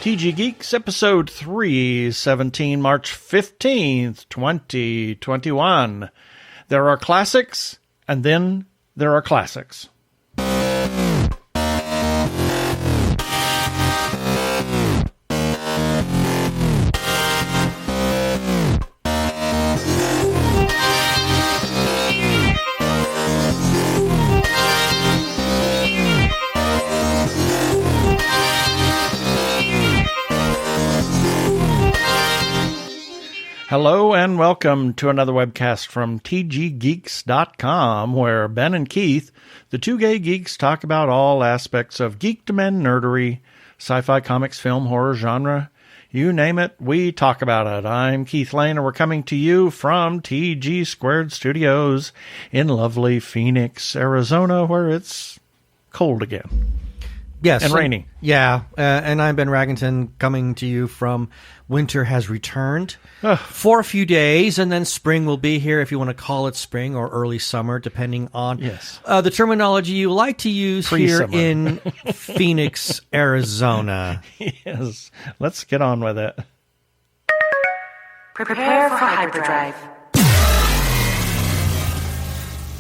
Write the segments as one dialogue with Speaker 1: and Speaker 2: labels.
Speaker 1: TG Geeks, episode 317, March 15th, 2021. There are classics, and then there are classics. Hello and welcome to another webcast from tggeeks.com, where Ben and Keith, the Two Gay Geeks, talk about all aspects of Geek-dom and Nerd-ery, sci-fi, comics, film, horror, genre. You name it, we talk about it. I'm Keith Lane, and we're coming to you from TG Squared Studios in lovely Phoenix, Arizona, where it's cold again.
Speaker 2: Yes.
Speaker 1: And rainy.
Speaker 2: Yeah. And I'm Ben Raggington, coming to you from winter has returned for a few days, and then spring will be here, if you want to call it spring or early summer, depending on the terminology you like to use here in Phoenix, Arizona.
Speaker 1: Yes. Let's get on with it.
Speaker 3: Prepare for hyperdrive.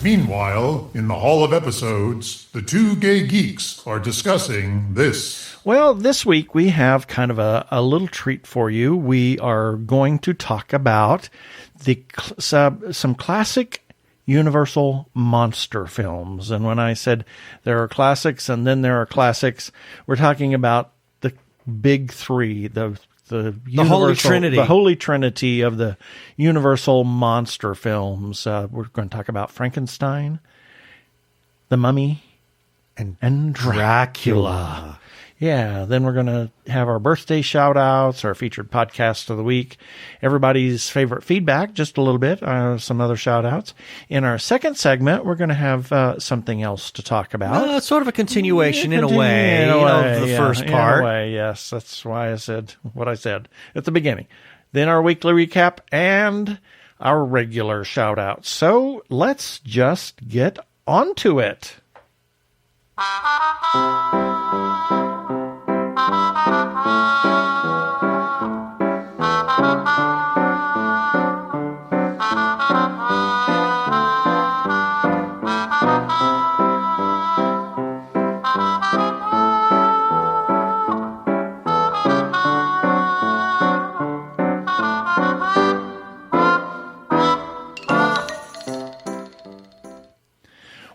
Speaker 4: Meanwhile, in the Hall of Episodes, the Two Gay Geeks are discussing this.
Speaker 1: Well, this week we have kind of a little treat for you. We are going to talk about some classic Universal monster films. And when I said there are classics and then there are classics, we're talking about the big three, the
Speaker 2: Holy Trinity.
Speaker 1: The Holy Trinity of the Universal monster films. We're going to talk about Frankenstein, The Mummy, and Dracula. Yeah, then we're going to have our birthday shout-outs, our featured podcast of the week, everybody's favorite feedback, just a little bit, some other shout-outs. In our second segment, we're going to have something else to talk about.
Speaker 2: It's sort of a continuation in a way of the first part.
Speaker 1: In a way, yes. That's why I said what I said at the beginning. Then our weekly recap and our regular shout-outs. So let's just get onto it.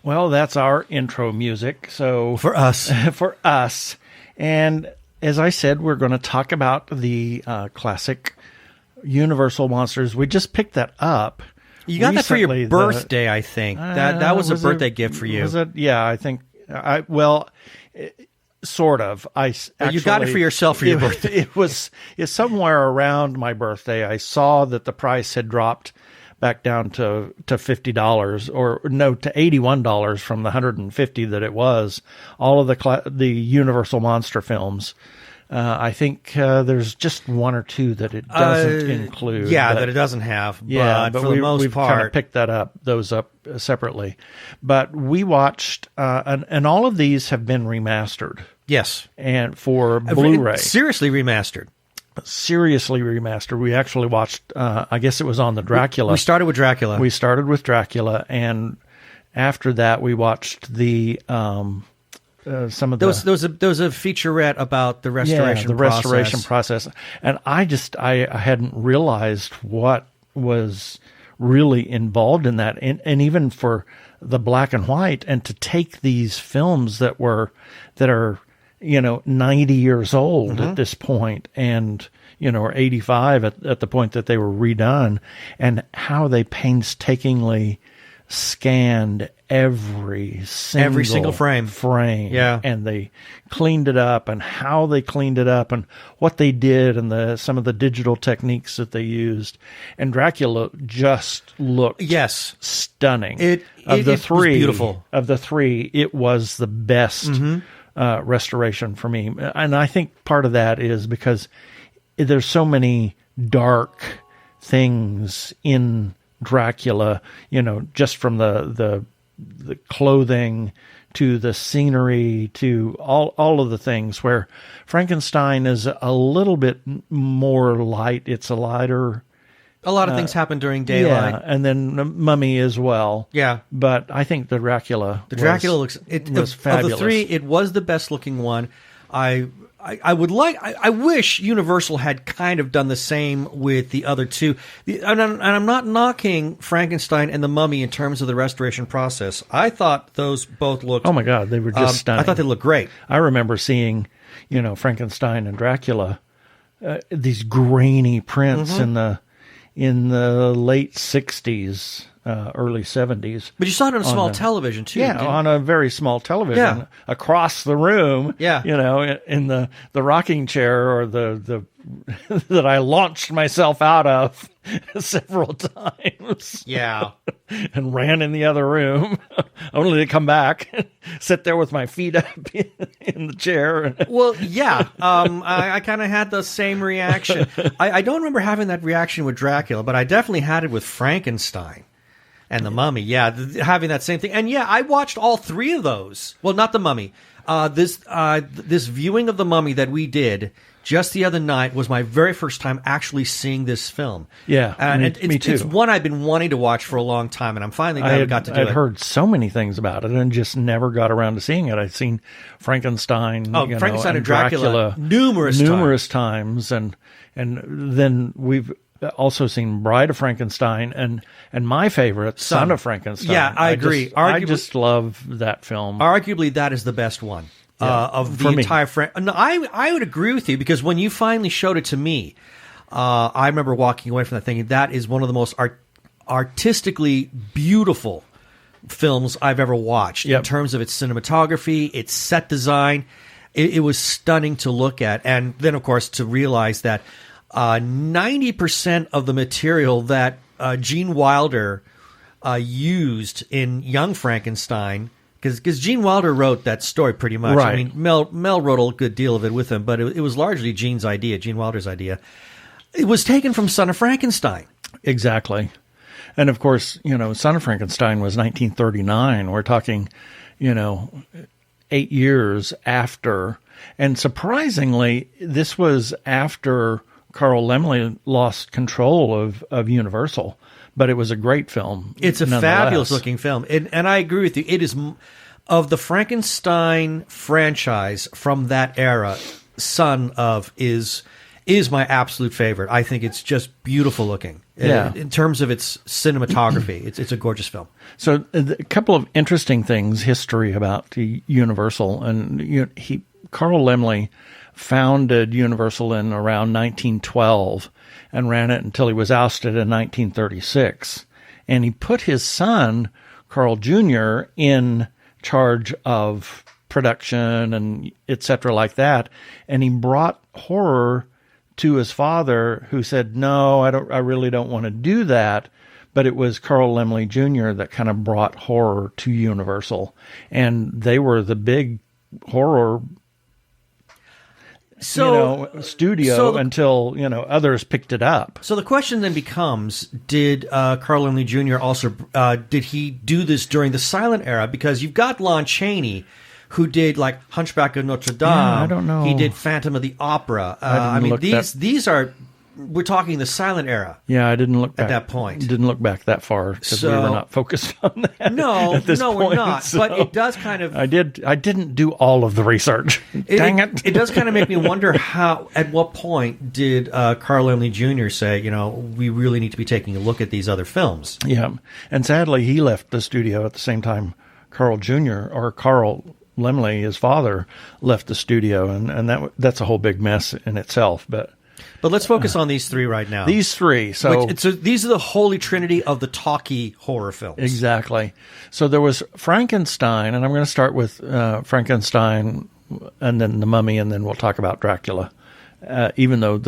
Speaker 1: Well, that's our intro music. So
Speaker 2: for us,
Speaker 1: and as I said, we're going to talk about the classic Universal monsters. We just picked that up.
Speaker 2: You got that for your birthday, I think. That was a birthday gift for you.
Speaker 1: Was it? Yeah, I think. Sort of.
Speaker 2: You got it for yourself for your birthday.
Speaker 1: It's somewhere around my birthday. I saw that the price had dropped back down to $50 to $81 from the $150 that it was. All of the Universal monster films. I think there's just one or two that it doesn't include.
Speaker 2: Yeah, that it doesn't have.
Speaker 1: But
Speaker 2: for the most part,
Speaker 1: kind of picked those up separately. But we watched, and all of these have been remastered.
Speaker 2: Yes,
Speaker 1: and for Blu-ray,
Speaker 2: seriously remastered.
Speaker 1: We actually watched, I guess it was on the Dracula.
Speaker 2: We started with Dracula.
Speaker 1: And after that we watched the some of
Speaker 2: there was a featurette about the restoration
Speaker 1: process. And I hadn't realized what was really involved in that, and even for the black and white, and to take these films that are 90 years old at this point, and or 85 at the point that they were redone, and how they painstakingly scanned every single frame.
Speaker 2: Yeah.
Speaker 1: And they cleaned it up, and how they cleaned it up, and what they did, and some of the digital techniques that they used. And Dracula just looked stunning.
Speaker 2: It was beautiful.
Speaker 1: Of the three, it was the best restoration for me. And I think part of that is because there's so many dark things in Dracula, just from the clothing to the scenery, to all of the things, where Frankenstein is a little bit more light. It's a lighter.
Speaker 2: A lot of things happen during daylight.
Speaker 1: Yeah, and then Mummy as well.
Speaker 2: Yeah.
Speaker 1: But I think the Dracula
Speaker 2: looks
Speaker 1: fabulous.
Speaker 2: Of the three, it was the best looking one. I wish Universal had kind of done the same with the other two. And I'm not knocking Frankenstein and the Mummy in terms of the restoration process. I thought those both looked...
Speaker 1: Oh, my God. They were just stunning.
Speaker 2: I thought they looked great.
Speaker 1: I remember seeing, Frankenstein and Dracula, these grainy prints in the late 60s, early 70s.
Speaker 2: But you saw it on a small television, too.
Speaker 1: Yeah, on a very small television across the room.
Speaker 2: Yeah.
Speaker 1: In the rocking chair or the that I launched myself out of several times.
Speaker 2: Yeah.
Speaker 1: And ran in the other room, only to come back, sit there with my feet up in the chair.
Speaker 2: Well, yeah. I kind of had the same reaction. I don't remember having that reaction with Dracula, but I definitely had it with Frankenstein. And the Mummy, having that same thing. And I watched all three of those. Well, not the Mummy. This viewing of the Mummy that we did just the other night was my very first time actually seeing this film.
Speaker 1: Yeah, me too.
Speaker 2: It's one I've been wanting to watch for a long time, and I'm finally glad I got to do it.
Speaker 1: I'd heard so many things about it and just never got around to seeing it. I'd seen Frankenstein,
Speaker 2: Frankenstein and Dracula numerous times,
Speaker 1: and then we've also seen Bride of Frankenstein and my favorite, Son of Frankenstein.
Speaker 2: Yeah, I agree.
Speaker 1: I just love that film.
Speaker 2: Arguably, that is the best one of the entire franchise. No, I would agree with you, because when you finally showed it to me, I remember walking away from that thinking that is one of the most artistically beautiful films I've ever watched in terms of its cinematography, its set design. It was stunning to look at. And then, of course, to realize that 90% of the material that Gene Wilder used in Young Frankenstein, because Gene Wilder wrote that story pretty much.
Speaker 1: Right.
Speaker 2: I mean, Mel wrote a good deal of it with him, but it was largely Gene Wilder's idea. It was taken from Son of Frankenstein.
Speaker 1: Exactly. And of course, Son of Frankenstein was 1939. We're talking, 8 years after. And surprisingly, this was after Carl Laemmle lost control of Universal, but it was a great film.
Speaker 2: It's a fabulous looking film. And I agree with you. It is, of the Frankenstein franchise from that era, Son of is my absolute favorite. I think it's just beautiful looking.
Speaker 1: Yeah.
Speaker 2: In terms of its cinematography, it's a gorgeous film.
Speaker 1: So a couple of interesting things, history about the Universal. And Carl Laemmle founded Universal in around 1912 and ran it until he was ousted in 1936. And he put his son, Carl Jr., in charge of production and et cetera like that. And he brought horror to his father, who said, no, I really don't want to do that. But it was Carl Laemmle Jr. that kind of brought horror to Universal. And they were the big horror studio until, others picked it up.
Speaker 2: So the question then becomes, did Carl Laemmle Jr. also, did he do this during the silent era? Because you've got Lon Chaney, who did like Hunchback of Notre Dame.
Speaker 1: Yeah, I don't know.
Speaker 2: He did Phantom of the Opera. These are, we're talking the silent era.
Speaker 1: Yeah, I didn't look back
Speaker 2: at that point.
Speaker 1: Didn't look back that far because we were not focused on that.
Speaker 2: No,
Speaker 1: at this
Speaker 2: no,
Speaker 1: point,
Speaker 2: we're not.
Speaker 1: So
Speaker 2: but it does kind of.
Speaker 1: I didn't do all of the research. Dang it!
Speaker 2: It does kind of make me wonder at what point did Carl Laemmle Jr. say, we really need to be taking a look at these other films.
Speaker 1: Yeah, and sadly, he left the studio at the same time Carl Laemmle, his father, left the studio, and that's a whole big mess in itself. But
Speaker 2: let's focus on these three right now.
Speaker 1: These three. So
Speaker 2: these are the holy trinity of the talkie horror films.
Speaker 1: Exactly. So there was Frankenstein, and I'm going to start with Frankenstein, and then the Mummy, and then we'll talk about Dracula. Even though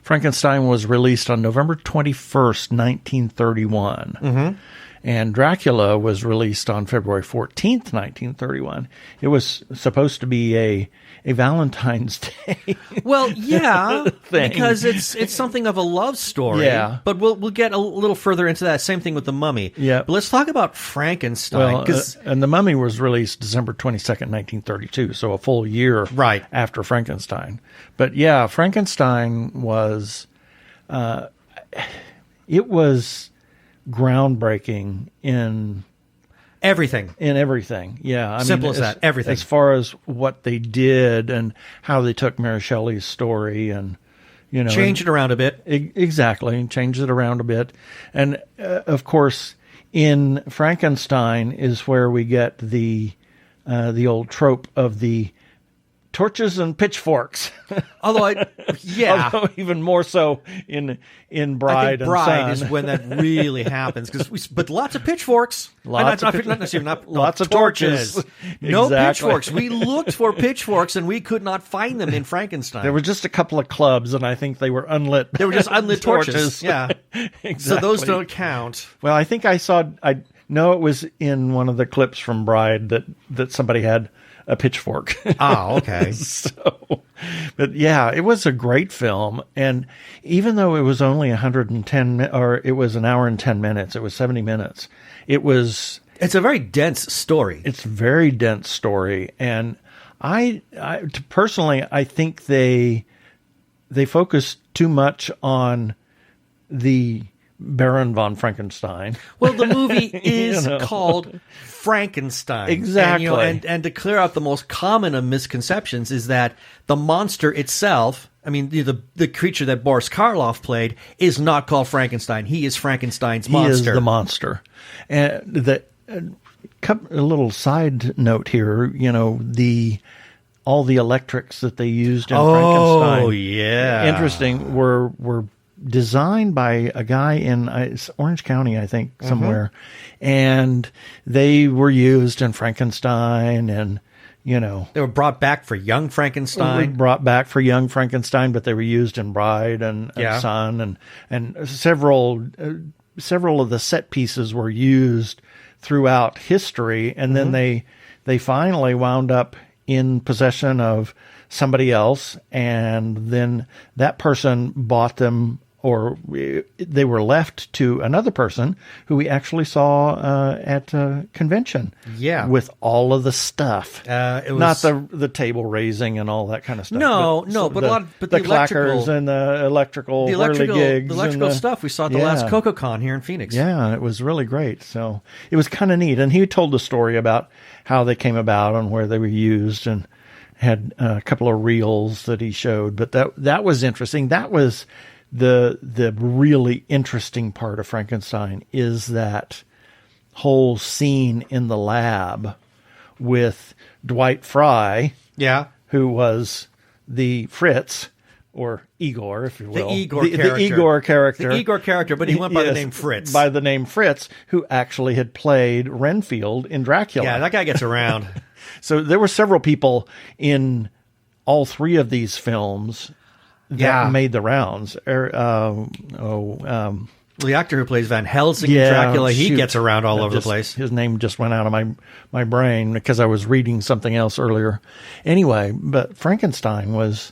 Speaker 1: Frankenstein was released on November 21st, 1931. Mm-hmm. And Dracula was released on February 14th, 1931. It was supposed to be a Valentine's Day.
Speaker 2: Well, yeah,
Speaker 1: thing.
Speaker 2: because it's something of a love story.
Speaker 1: Yeah.
Speaker 2: But we'll get a little further into that. Same thing with The Mummy.
Speaker 1: Yeah.
Speaker 2: But let's talk about Frankenstein.
Speaker 1: Well, and The Mummy was released December 22nd, 1932, so a full year
Speaker 2: Right.
Speaker 1: after Frankenstein. But yeah, Frankenstein was it was groundbreaking in
Speaker 2: everything.
Speaker 1: Yeah, I
Speaker 2: Simple
Speaker 1: mean,
Speaker 2: as that. Everything.
Speaker 1: As far as what they did and how they took Mary Shelley's story and
Speaker 2: Change it around a bit.
Speaker 1: Exactly, change it around a bit, and of course, in Frankenstein is where we get the old trope of the torches and pitchforks.
Speaker 2: Although
Speaker 1: even more so in Bride.
Speaker 2: I think Bride
Speaker 1: and Son.
Speaker 2: is when that really happens. But lots of pitchforks.
Speaker 1: Lots of
Speaker 2: torches. No
Speaker 1: Exactly.
Speaker 2: pitchforks. We looked for pitchforks and we could not find them in Frankenstein.
Speaker 1: There were just a couple of clubs, and I think they were unlit.
Speaker 2: They were just unlit torches. Yeah.
Speaker 1: Exactly.
Speaker 2: So those don't count.
Speaker 1: Well, I think I know it was in one of the clips from Bride that somebody had a pitchfork.
Speaker 2: Oh, okay.
Speaker 1: But yeah, it was a great film. And even though it was only 110, or it was an hour and 10 minutes, it was 70 minutes. It's
Speaker 2: a very dense story.
Speaker 1: It's a very dense story. And I personally, I think they focused too much on the Baron von Frankenstein.
Speaker 2: Well, the movie is called Frankenstein.
Speaker 1: Exactly.
Speaker 2: And to clear out the most common of misconceptions is that the monster itself, I mean, the creature that Boris Karloff played, is not called Frankenstein. He is Frankenstein's monster.
Speaker 1: He is the monster. And a little side note here, all the electrics that they used in Frankenstein.
Speaker 2: Oh, yeah.
Speaker 1: Interesting. Were designed by a guy in Orange County, I think, somewhere. And they were used in Frankenstein and,
Speaker 2: They were brought back for young Frankenstein.
Speaker 1: But they were used in Bride and Son. And several of the set pieces were used throughout history. And then they finally wound up in possession of somebody else, and then that person bought them, or they were left to another person who we actually saw at a convention.
Speaker 2: Yeah.
Speaker 1: With all of the stuff.
Speaker 2: It was
Speaker 1: not the table raising and all that kind of stuff.
Speaker 2: But
Speaker 1: the clackers and the electrical whirligigs.
Speaker 2: The electrical stuff we saw at the last CocoCon here in Phoenix.
Speaker 1: Yeah, it was really great. So it was kind of neat. And he told the story about how they came about and where they were used, and had a couple of reels that he showed. But that was interesting. That was the really interesting part of Frankenstein, is that whole scene in the lab with Dwight Fry, who was the Fritz, or Igor, if you will.
Speaker 2: The Igor character, but he went by the name Fritz.
Speaker 1: By the name Fritz, who actually had played Renfield in Dracula.
Speaker 2: Yeah, that guy gets around.
Speaker 1: So there were several people in all three of these films that made the rounds.
Speaker 2: The actor who plays Van Helsing in Dracula, he gets around all over the place.
Speaker 1: His name just went out of my brain because I was reading something else earlier. Anyway, but Frankenstein was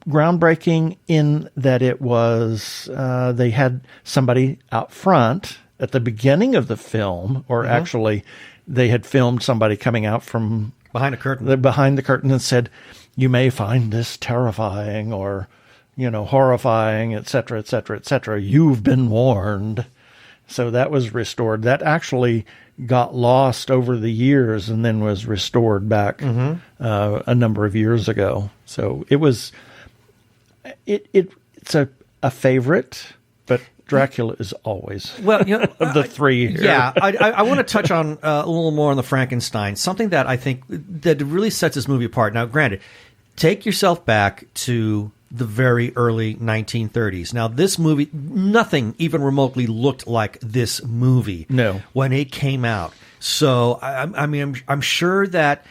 Speaker 1: groundbreaking in that it was, they had somebody out front at the beginning of the film, or actually they had filmed somebody coming out from
Speaker 2: behind the curtain
Speaker 1: and said, "You may find this terrifying or, horrifying, etc., etc., etc. You've been warned." So that was restored. That actually got lost over the years and then was restored back a number of years ago. So it was, it's a favorite, but Dracula is always of the three here.
Speaker 2: Yeah, I want to touch on a little more on the Frankenstein. Something that I think that really sets this movie apart. Now, granted, take yourself back to the very early 1930s. Now, this movie, nothing even remotely looked like this movie.
Speaker 1: No.
Speaker 2: When it came out. So, I'm sure that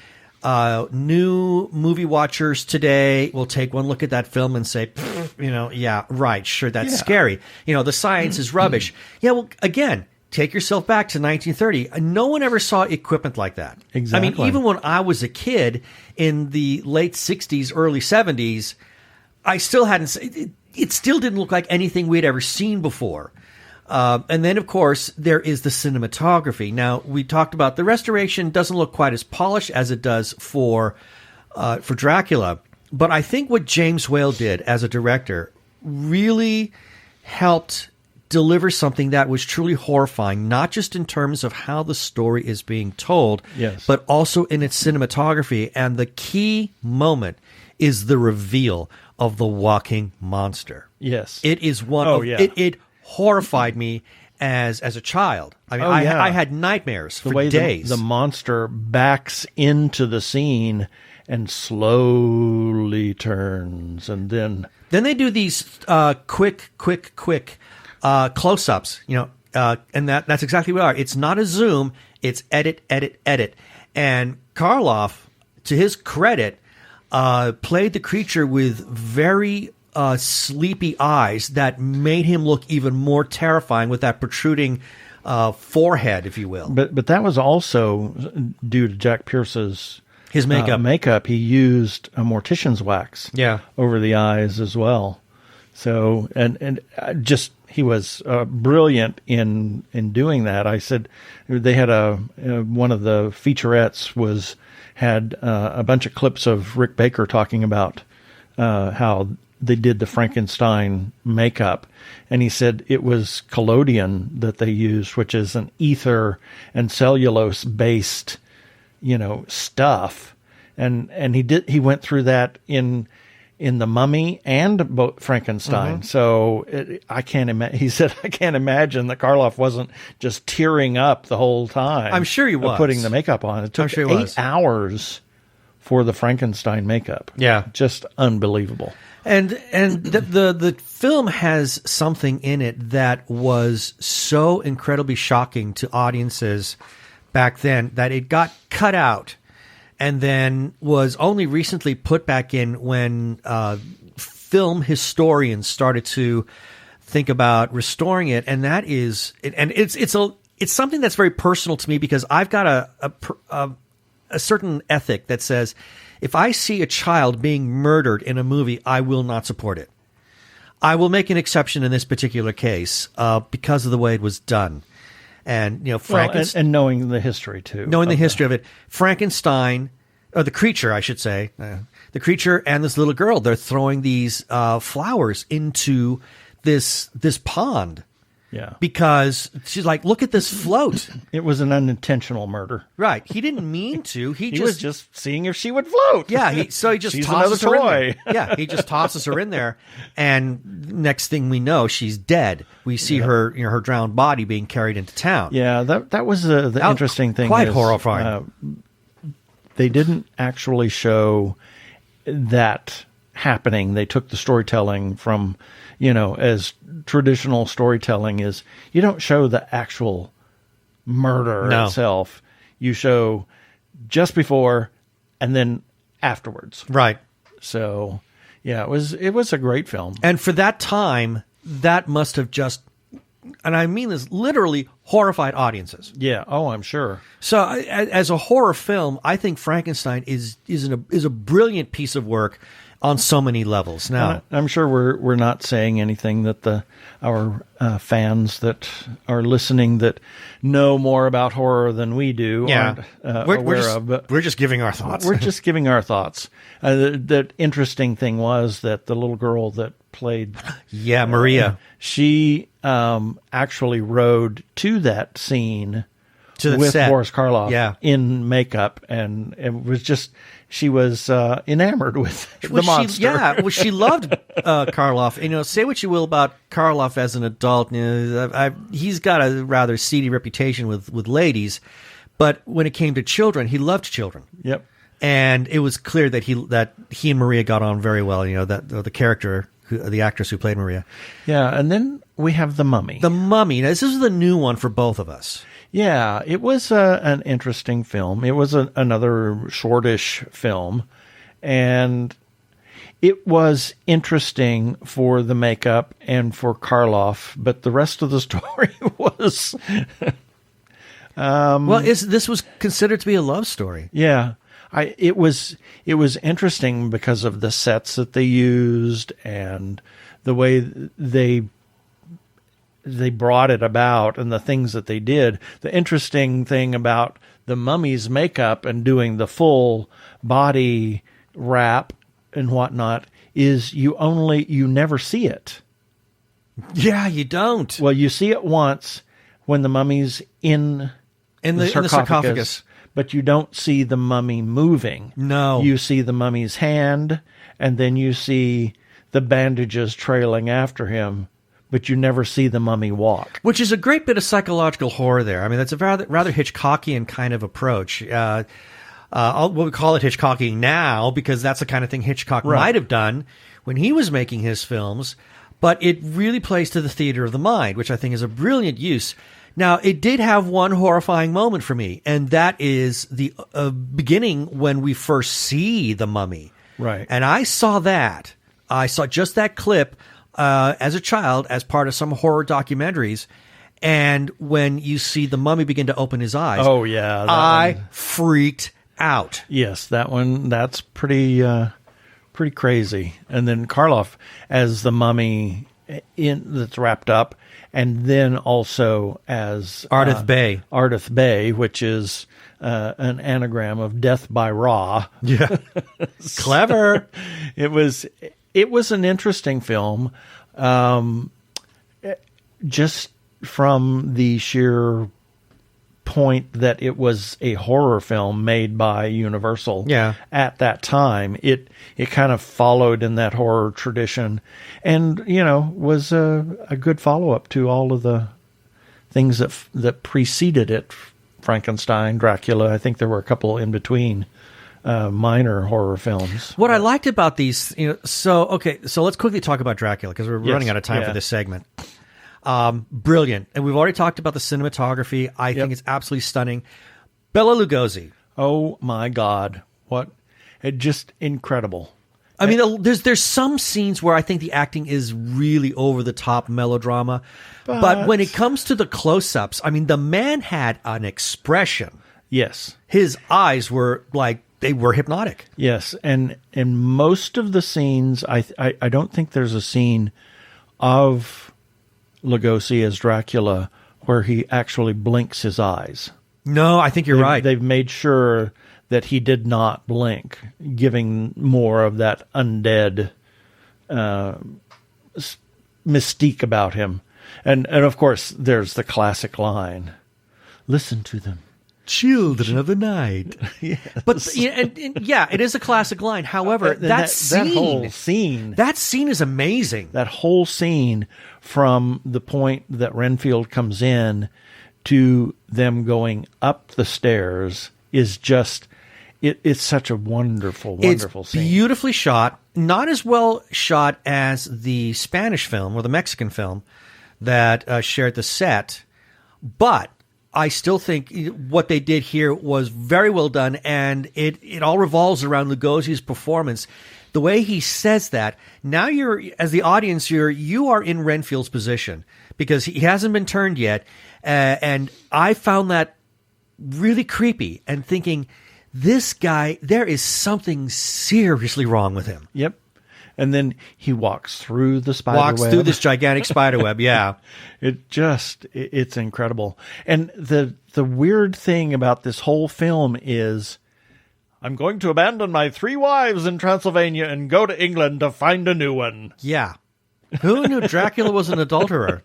Speaker 2: new movie watchers today will take one look at that film and say, that's scary. The science is rubbish. Yeah, well, again, take yourself back to 1930. No one ever saw equipment like that.
Speaker 1: Exactly.
Speaker 2: I mean, even when I was a kid in the late 60s, early 70s, I still hadn't. It still didn't look like anything we'd ever seen before. And then, of course, there is the cinematography. Now, we talked about the restoration doesn't look quite as polished as it does for Dracula. But I think what James Whale did as a director really helped deliver something that was truly horrifying, not just in terms of how the story is being told,
Speaker 1: yes,
Speaker 2: but also in its cinematography. And the key moment is the reveal of the walking monster.
Speaker 1: Yes.
Speaker 2: It is one it horrified me as a child. I mean, I had nightmares for days.
Speaker 1: The monster backs into the scene and slowly turns, and then
Speaker 2: they do these quick close-ups, and that's exactly what they are. It's not a zoom, it's edit. And Karloff, to his credit, played the creature with very sleepy eyes that made him look even more terrifying with that protruding forehead, if you will.
Speaker 1: But that was also due to Jack Pierce's
Speaker 2: his makeup.
Speaker 1: He used a mortician's wax over the eyes as well. So and just he was brilliant in doing that. I said they had one of the featurettes had a bunch of clips of Rick Baker talking about how they did the Frankenstein makeup, and he said it was collodion that they used, which is an ether and cellulose based stuff, and he went through that in the Mummy and Frankenstein.
Speaker 2: Mm-hmm.
Speaker 1: So I can't imagine. He said I can't imagine that Karloff wasn't just tearing up the whole time.
Speaker 2: I'm sure he was
Speaker 1: putting the makeup on. It took 8 hours for the Frankenstein makeup.
Speaker 2: Yeah,
Speaker 1: just unbelievable.
Speaker 2: And the film has something in it that was so incredibly shocking to audiences back then that it got cut out and then was only recently put back in when film historians started to think about restoring it. And that is, and it's something that's very personal to me because I've got a certain ethic that says, if I see a child being murdered in a movie, I will not support it. I will make an exception in this particular case because of the way it was done. And, Frankenstein...
Speaker 1: and knowing the history, too.
Speaker 2: Knowing the history of it. Frankenstein, or the creature, I should say. The creature and this little girl, they're throwing these flowers into this pond.
Speaker 1: Yeah.
Speaker 2: Because she's like, look at this float.
Speaker 1: It was an unintentional murder.
Speaker 2: Right. He didn't mean to. He
Speaker 1: was just seeing if she would float.
Speaker 2: Yeah. He just
Speaker 1: She's
Speaker 2: tosses
Speaker 1: another
Speaker 2: her
Speaker 1: toy.
Speaker 2: in there. Yeah. He just tosses her in there. And next thing we know, she's dead. We see her, her drowned body being carried into town.
Speaker 1: Yeah. That was the interesting thing.
Speaker 2: Quite horrifying.
Speaker 1: They didn't actually show that happening. They took the storytelling from, as traditional storytelling is, you don't show the actual murder itself. You show just before and then afterwards.
Speaker 2: Right.
Speaker 1: So, yeah, it was a great film.
Speaker 2: And for that time, that must have just, and I mean this literally, horrified audiences.
Speaker 1: Yeah. Oh, I'm sure.
Speaker 2: So as a horror film, I think Frankenstein is a brilliant piece of work on so many levels. Now,
Speaker 1: I'm sure we're not saying anything that our fans that are listening that know more about horror than we do aren't aware of. But
Speaker 2: we're just giving our thoughts.
Speaker 1: We're just giving our thoughts. The interesting thing was that the little girl that played,
Speaker 2: Maria,
Speaker 1: she actually rode to that scene with
Speaker 2: set.
Speaker 1: Boris Karloff in makeup, and it was just. She was enamored with the monster.
Speaker 2: She loved Karloff. Say what you will about Karloff as an adult. He's got a rather seedy reputation with ladies, but when it came to children, he loved children.
Speaker 1: Yep.
Speaker 2: And it was clear that he and Maria got on very well. That the character, the actress who played Maria.
Speaker 1: Yeah, and then we have The Mummy.
Speaker 2: The Mummy. Now, this is the new one for both of us.
Speaker 1: Yeah, it was an interesting film. It was another shortish film, and It was interesting for the makeup and for Karloff, but the rest of the story was...
Speaker 2: this was considered to be a love story.
Speaker 1: Yeah. It was interesting because of the sets that they used and the way they brought it about and the things that they did. The interesting thing about the mummy's makeup and doing the full body wrap and whatnot is you never see it.
Speaker 2: Yeah, you don't.
Speaker 1: Well, you see it once when the mummy's in the sarcophagus. But you don't see the mummy moving.
Speaker 2: No.
Speaker 1: You see the mummy's hand, and then you see the bandages trailing after him, but you never see the mummy walk.
Speaker 2: Which is a great bit of psychological horror there. I mean, that's a rather Hitchcockian kind of approach. We'll call it Hitchcocking now because that's the kind of thing Hitchcock might have done when he was making his films, but it really plays to the theater of the mind, which I think is a brilliant use. Now, it did have one horrifying moment for me, and that is the beginning when we first see the mummy.
Speaker 1: Right.
Speaker 2: And I saw that. I saw just that clip as a child as part of some horror documentaries. And when you see the mummy begin to open his eyes,
Speaker 1: oh yeah,
Speaker 2: I freaked out.
Speaker 1: Yes, that's pretty crazy. And then Karloff as the mummy that's wrapped up. And then also as
Speaker 2: Ardith Bay.
Speaker 1: Ardith Bay, which is an anagram of Death by Ra.
Speaker 2: Yeah, clever.
Speaker 1: It was an interesting film, just from the sheer point that it was a horror film made by Universal.
Speaker 2: Yeah.
Speaker 1: At that time, it kind of followed in that horror tradition, and was a good follow up to all of the things that preceded it. Frankenstein, Dracula. I think there were a couple in between minor horror films.
Speaker 2: What I liked about these, so let's quickly talk about Dracula because we're running out of time for this segment. Brilliant. And we've already talked about the cinematography. I think it's absolutely stunning. Bela Lugosi.
Speaker 1: Oh my God. Just incredible.
Speaker 2: I mean, there's some scenes where I think the acting is really over the top melodrama. But when it comes to the close-ups, I mean, the man had an expression.
Speaker 1: Yes.
Speaker 2: His eyes were they were hypnotic.
Speaker 1: Yes. And in most of the scenes, I don't think there's a scene of Lugosi as Dracula where he actually blinks his eyes.
Speaker 2: No, I think you're right.
Speaker 1: They've made sure that he did not blink, giving more of that undead mystique about him. And of course, there's the classic line, "Listen to them.
Speaker 2: Children of the night."
Speaker 1: Yes.
Speaker 2: But it is a classic line. However, that
Speaker 1: whole scene
Speaker 2: is amazing.
Speaker 1: That whole scene from the point that Renfield comes in to them going up the stairs is just it's such a wonderful scene.
Speaker 2: Beautifully shot, not as well shot as the Spanish film or the Mexican film that shared the set, but I still think what they did here was very well done, and it all revolves around Lugosi's performance. The way he says that, now as the audience, you are in Renfield's position because he hasn't been turned yet, and I found that really creepy and thinking, this guy, there is something seriously wrong with him.
Speaker 1: Yep. And then he walks through the spider web.
Speaker 2: Walks through this gigantic spider web, yeah.
Speaker 1: It's incredible. And the weird thing about this whole film is, I'm going to abandon my 3 wives in Transylvania and go to England to find a new one.
Speaker 2: Yeah. Who knew Dracula was an adulterer?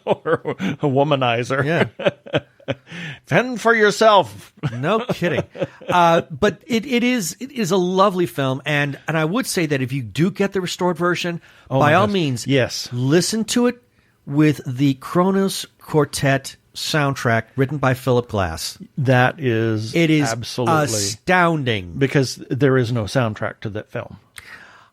Speaker 1: Or a womanizer.
Speaker 2: Yeah.
Speaker 1: Fend for yourself.
Speaker 2: No kidding. But it is a lovely film, and I would say that if you do get the restored version, by all means,
Speaker 1: yes,
Speaker 2: listen to it with the Kronos Quartet soundtrack written by Philip Glass.
Speaker 1: It is absolutely
Speaker 2: astounding
Speaker 1: because there is no soundtrack to that film.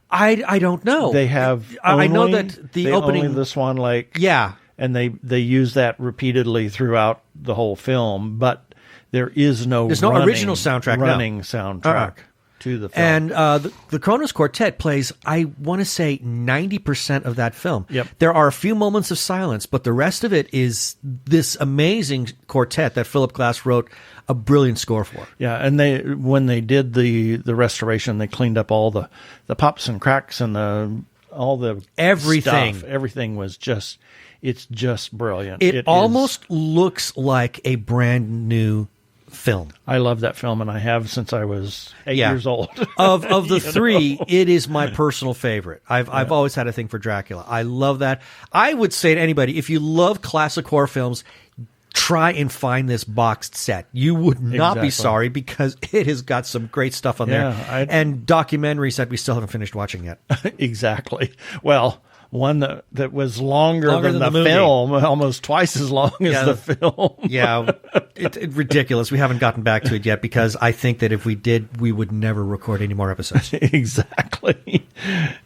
Speaker 2: I don't know.
Speaker 1: They have.
Speaker 2: I know that the opening,
Speaker 1: only the Swan Lake.
Speaker 2: Yeah.
Speaker 1: And they use that repeatedly throughout the whole film, but there's no
Speaker 2: original soundtrack.
Speaker 1: Soundtrack. to the film.
Speaker 2: And the Kronos Quartet plays, I want to say, 90% of that film.
Speaker 1: Yep.
Speaker 2: There are a few moments of silence, but the rest of it is this amazing quartet that Philip Glass wrote a brilliant score for.
Speaker 1: Yeah, and when they did the restoration, they cleaned up all the pops and cracks and all the
Speaker 2: everything.
Speaker 1: Stuff. Everything was it's just brilliant.
Speaker 2: It almost looks like a brand new film.
Speaker 1: I love that film, and I have since I was 8 years old.
Speaker 2: Of the three, it is my personal favorite. I've always had a thing for Dracula. I love that. I would say to anybody, if you love classic horror films, try and find this boxed set. You would not be sorry, because it has got some great stuff on there. And documentaries that we still haven't finished watching yet.
Speaker 1: Exactly. Well, one that was longer than the film, almost twice as long as the film.
Speaker 2: Yeah, it's ridiculous. We haven't gotten back to it yet, because I think that if we did, we would never record any more episodes.
Speaker 1: Exactly.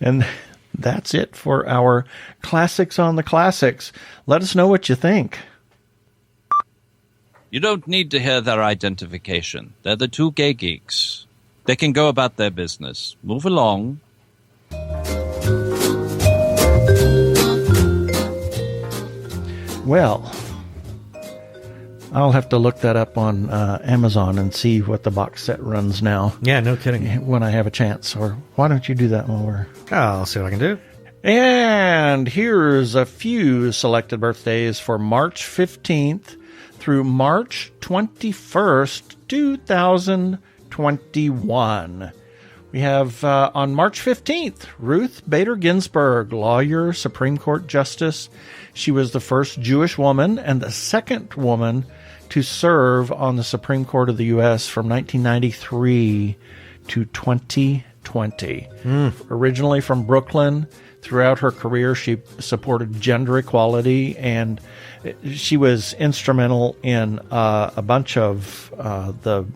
Speaker 1: And that's it for our Classics on the Classics. Let us know what you think.
Speaker 3: You don't need to hear their identification. They're the Two Gay Geeks. They can go about their business. Move along.
Speaker 1: Well, I'll have to look that up on Amazon and see what the box set runs now.
Speaker 2: Yeah, no kidding.
Speaker 1: When I have a chance. Or why don't you do that while we're...
Speaker 2: I'll see what I can do.
Speaker 1: And here's a few selected birthdays for March 15th through March 21st, 2021. We have on March 15th, Ruth Bader Ginsburg, lawyer, Supreme Court Justice. She was the first Jewish woman and the second woman to serve on the Supreme Court of the U.S. from 1993 to 2020. Originally from Brooklyn, throughout her career, she supported gender equality, and she was instrumental in a bunch of the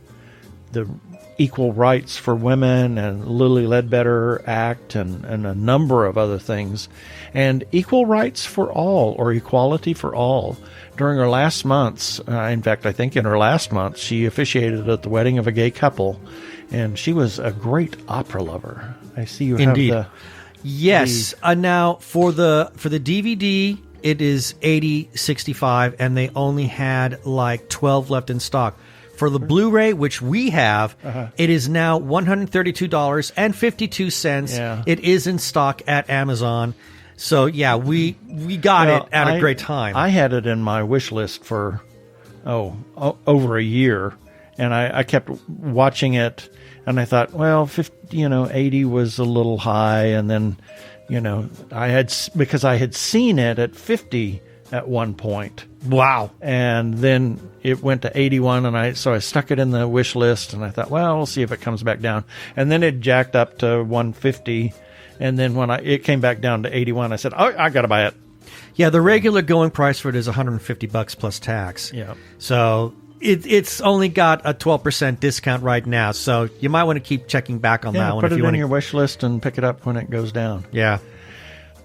Speaker 1: Equal Rights for Women and Lilly Ledbetter Act and a number of other things. And Equal Rights for All, or Equality for All. During her last months, in fact, I think in her last month, she officiated at the wedding of a gay couple. And she was a great opera lover. I see you have the...
Speaker 2: Yes. Now, for the DVD, it is $80.65, and they only had like 12 left in stock. For the Blu-ray, which we have, it is now $132.52.
Speaker 1: Yeah.
Speaker 2: It is in stock at Amazon. So, yeah, we got it at a great time.
Speaker 1: I had it in my wish list for, over a year. And I kept watching it, and I thought, well, 80 was a little high. And then, because I had seen it at 50 at one point.
Speaker 2: Wow.
Speaker 1: And then it went to 81, so I stuck it in the wish list, and I thought, well, we'll see if it comes back down. And then it jacked up to 150, and then when it came back down to 81, I said, I got to buy it.
Speaker 2: Yeah, the regular going price for it is $150 plus tax.
Speaker 1: Yeah.
Speaker 2: So it's only got a 12% discount right now, so you might want to keep checking back on that one.
Speaker 1: Put it in your wish list and pick it up when it goes down.
Speaker 2: Yeah.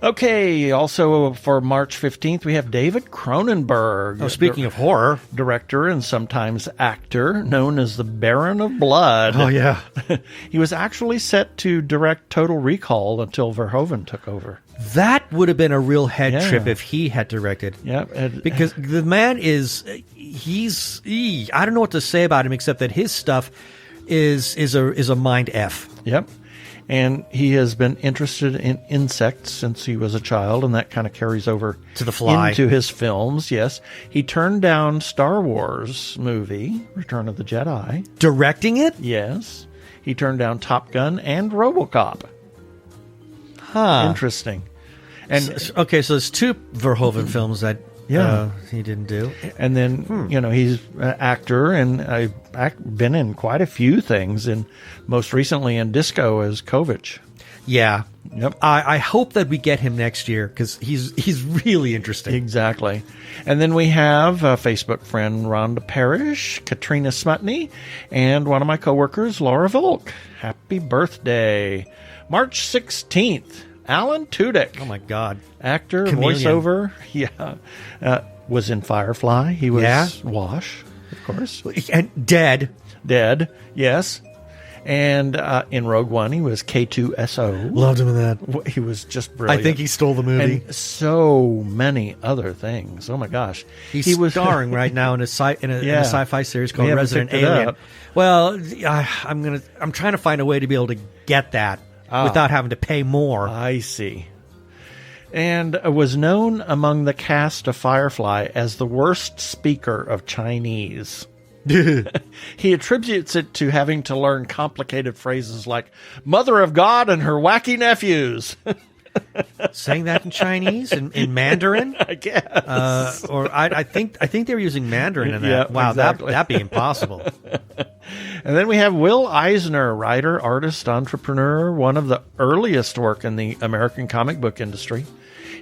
Speaker 1: Okay, also for March 15th, we have David Cronenberg.
Speaker 2: Oh, speaking of horror.
Speaker 1: Director and sometimes actor, known as the Baron of Blood.
Speaker 2: Oh, yeah.
Speaker 1: He was actually set to direct Total Recall until Verhoeven took over.
Speaker 2: That would have been a real head trip if he had directed.
Speaker 1: Yeah.
Speaker 2: Because the man is, I don't know what to say about him except that his stuff is a mind F.
Speaker 1: Yep. And he has been interested in insects since he was a child, and that kind of carries over
Speaker 2: to The Fly
Speaker 1: into his films. Yes, he turned down Star Wars movie, Return of the Jedi.
Speaker 2: Directing it?
Speaker 1: Yes. He turned down Top Gun and RoboCop.
Speaker 2: Huh.
Speaker 1: Interesting. And
Speaker 2: so there's two Verhoeven films that he didn't do.
Speaker 1: And then, he's an actor, and I've been in quite a few things, and most recently in Disco as Kovich.
Speaker 2: Yeah.
Speaker 1: Yep.
Speaker 2: I hope that we get him next year, because he's really interesting.
Speaker 1: Exactly. And then we have a Facebook friend, Rhonda Parrish, Katrina Smutney, and one of my coworkers, Laura Volk. Happy birthday. March 16th. Alan Tudyk.
Speaker 2: Oh, my God.
Speaker 1: Actor,
Speaker 2: Chameleon.
Speaker 1: voiceover. Yeah. Was in Firefly. He was Wash, of course.
Speaker 2: And Dead.
Speaker 1: Dead, yes. And in Rogue One, he was K2SO.
Speaker 2: Loved him in that.
Speaker 1: He was just brilliant.
Speaker 2: I think he stole the movie.
Speaker 1: And so many other things. Oh my gosh,
Speaker 2: he was starring right now in a sci-fi series called Resident Alien. Well, I'm trying to find a way to be able to get that without having to pay more.
Speaker 1: I see. And was known among the cast of Firefly as the worst speaker of Chinese. He attributes it to having to learn complicated phrases like "Mother of God and her wacky nephews."
Speaker 2: Saying that in Chinese, in Mandarin,
Speaker 1: I guess.
Speaker 2: Or I think they were using Mandarin in that.
Speaker 1: Yeah,
Speaker 2: wow,
Speaker 1: exactly.
Speaker 2: that'd be impossible.
Speaker 1: And then we have Will Eisner, writer, artist, entrepreneur, one of the earliest work in the American comic book industry.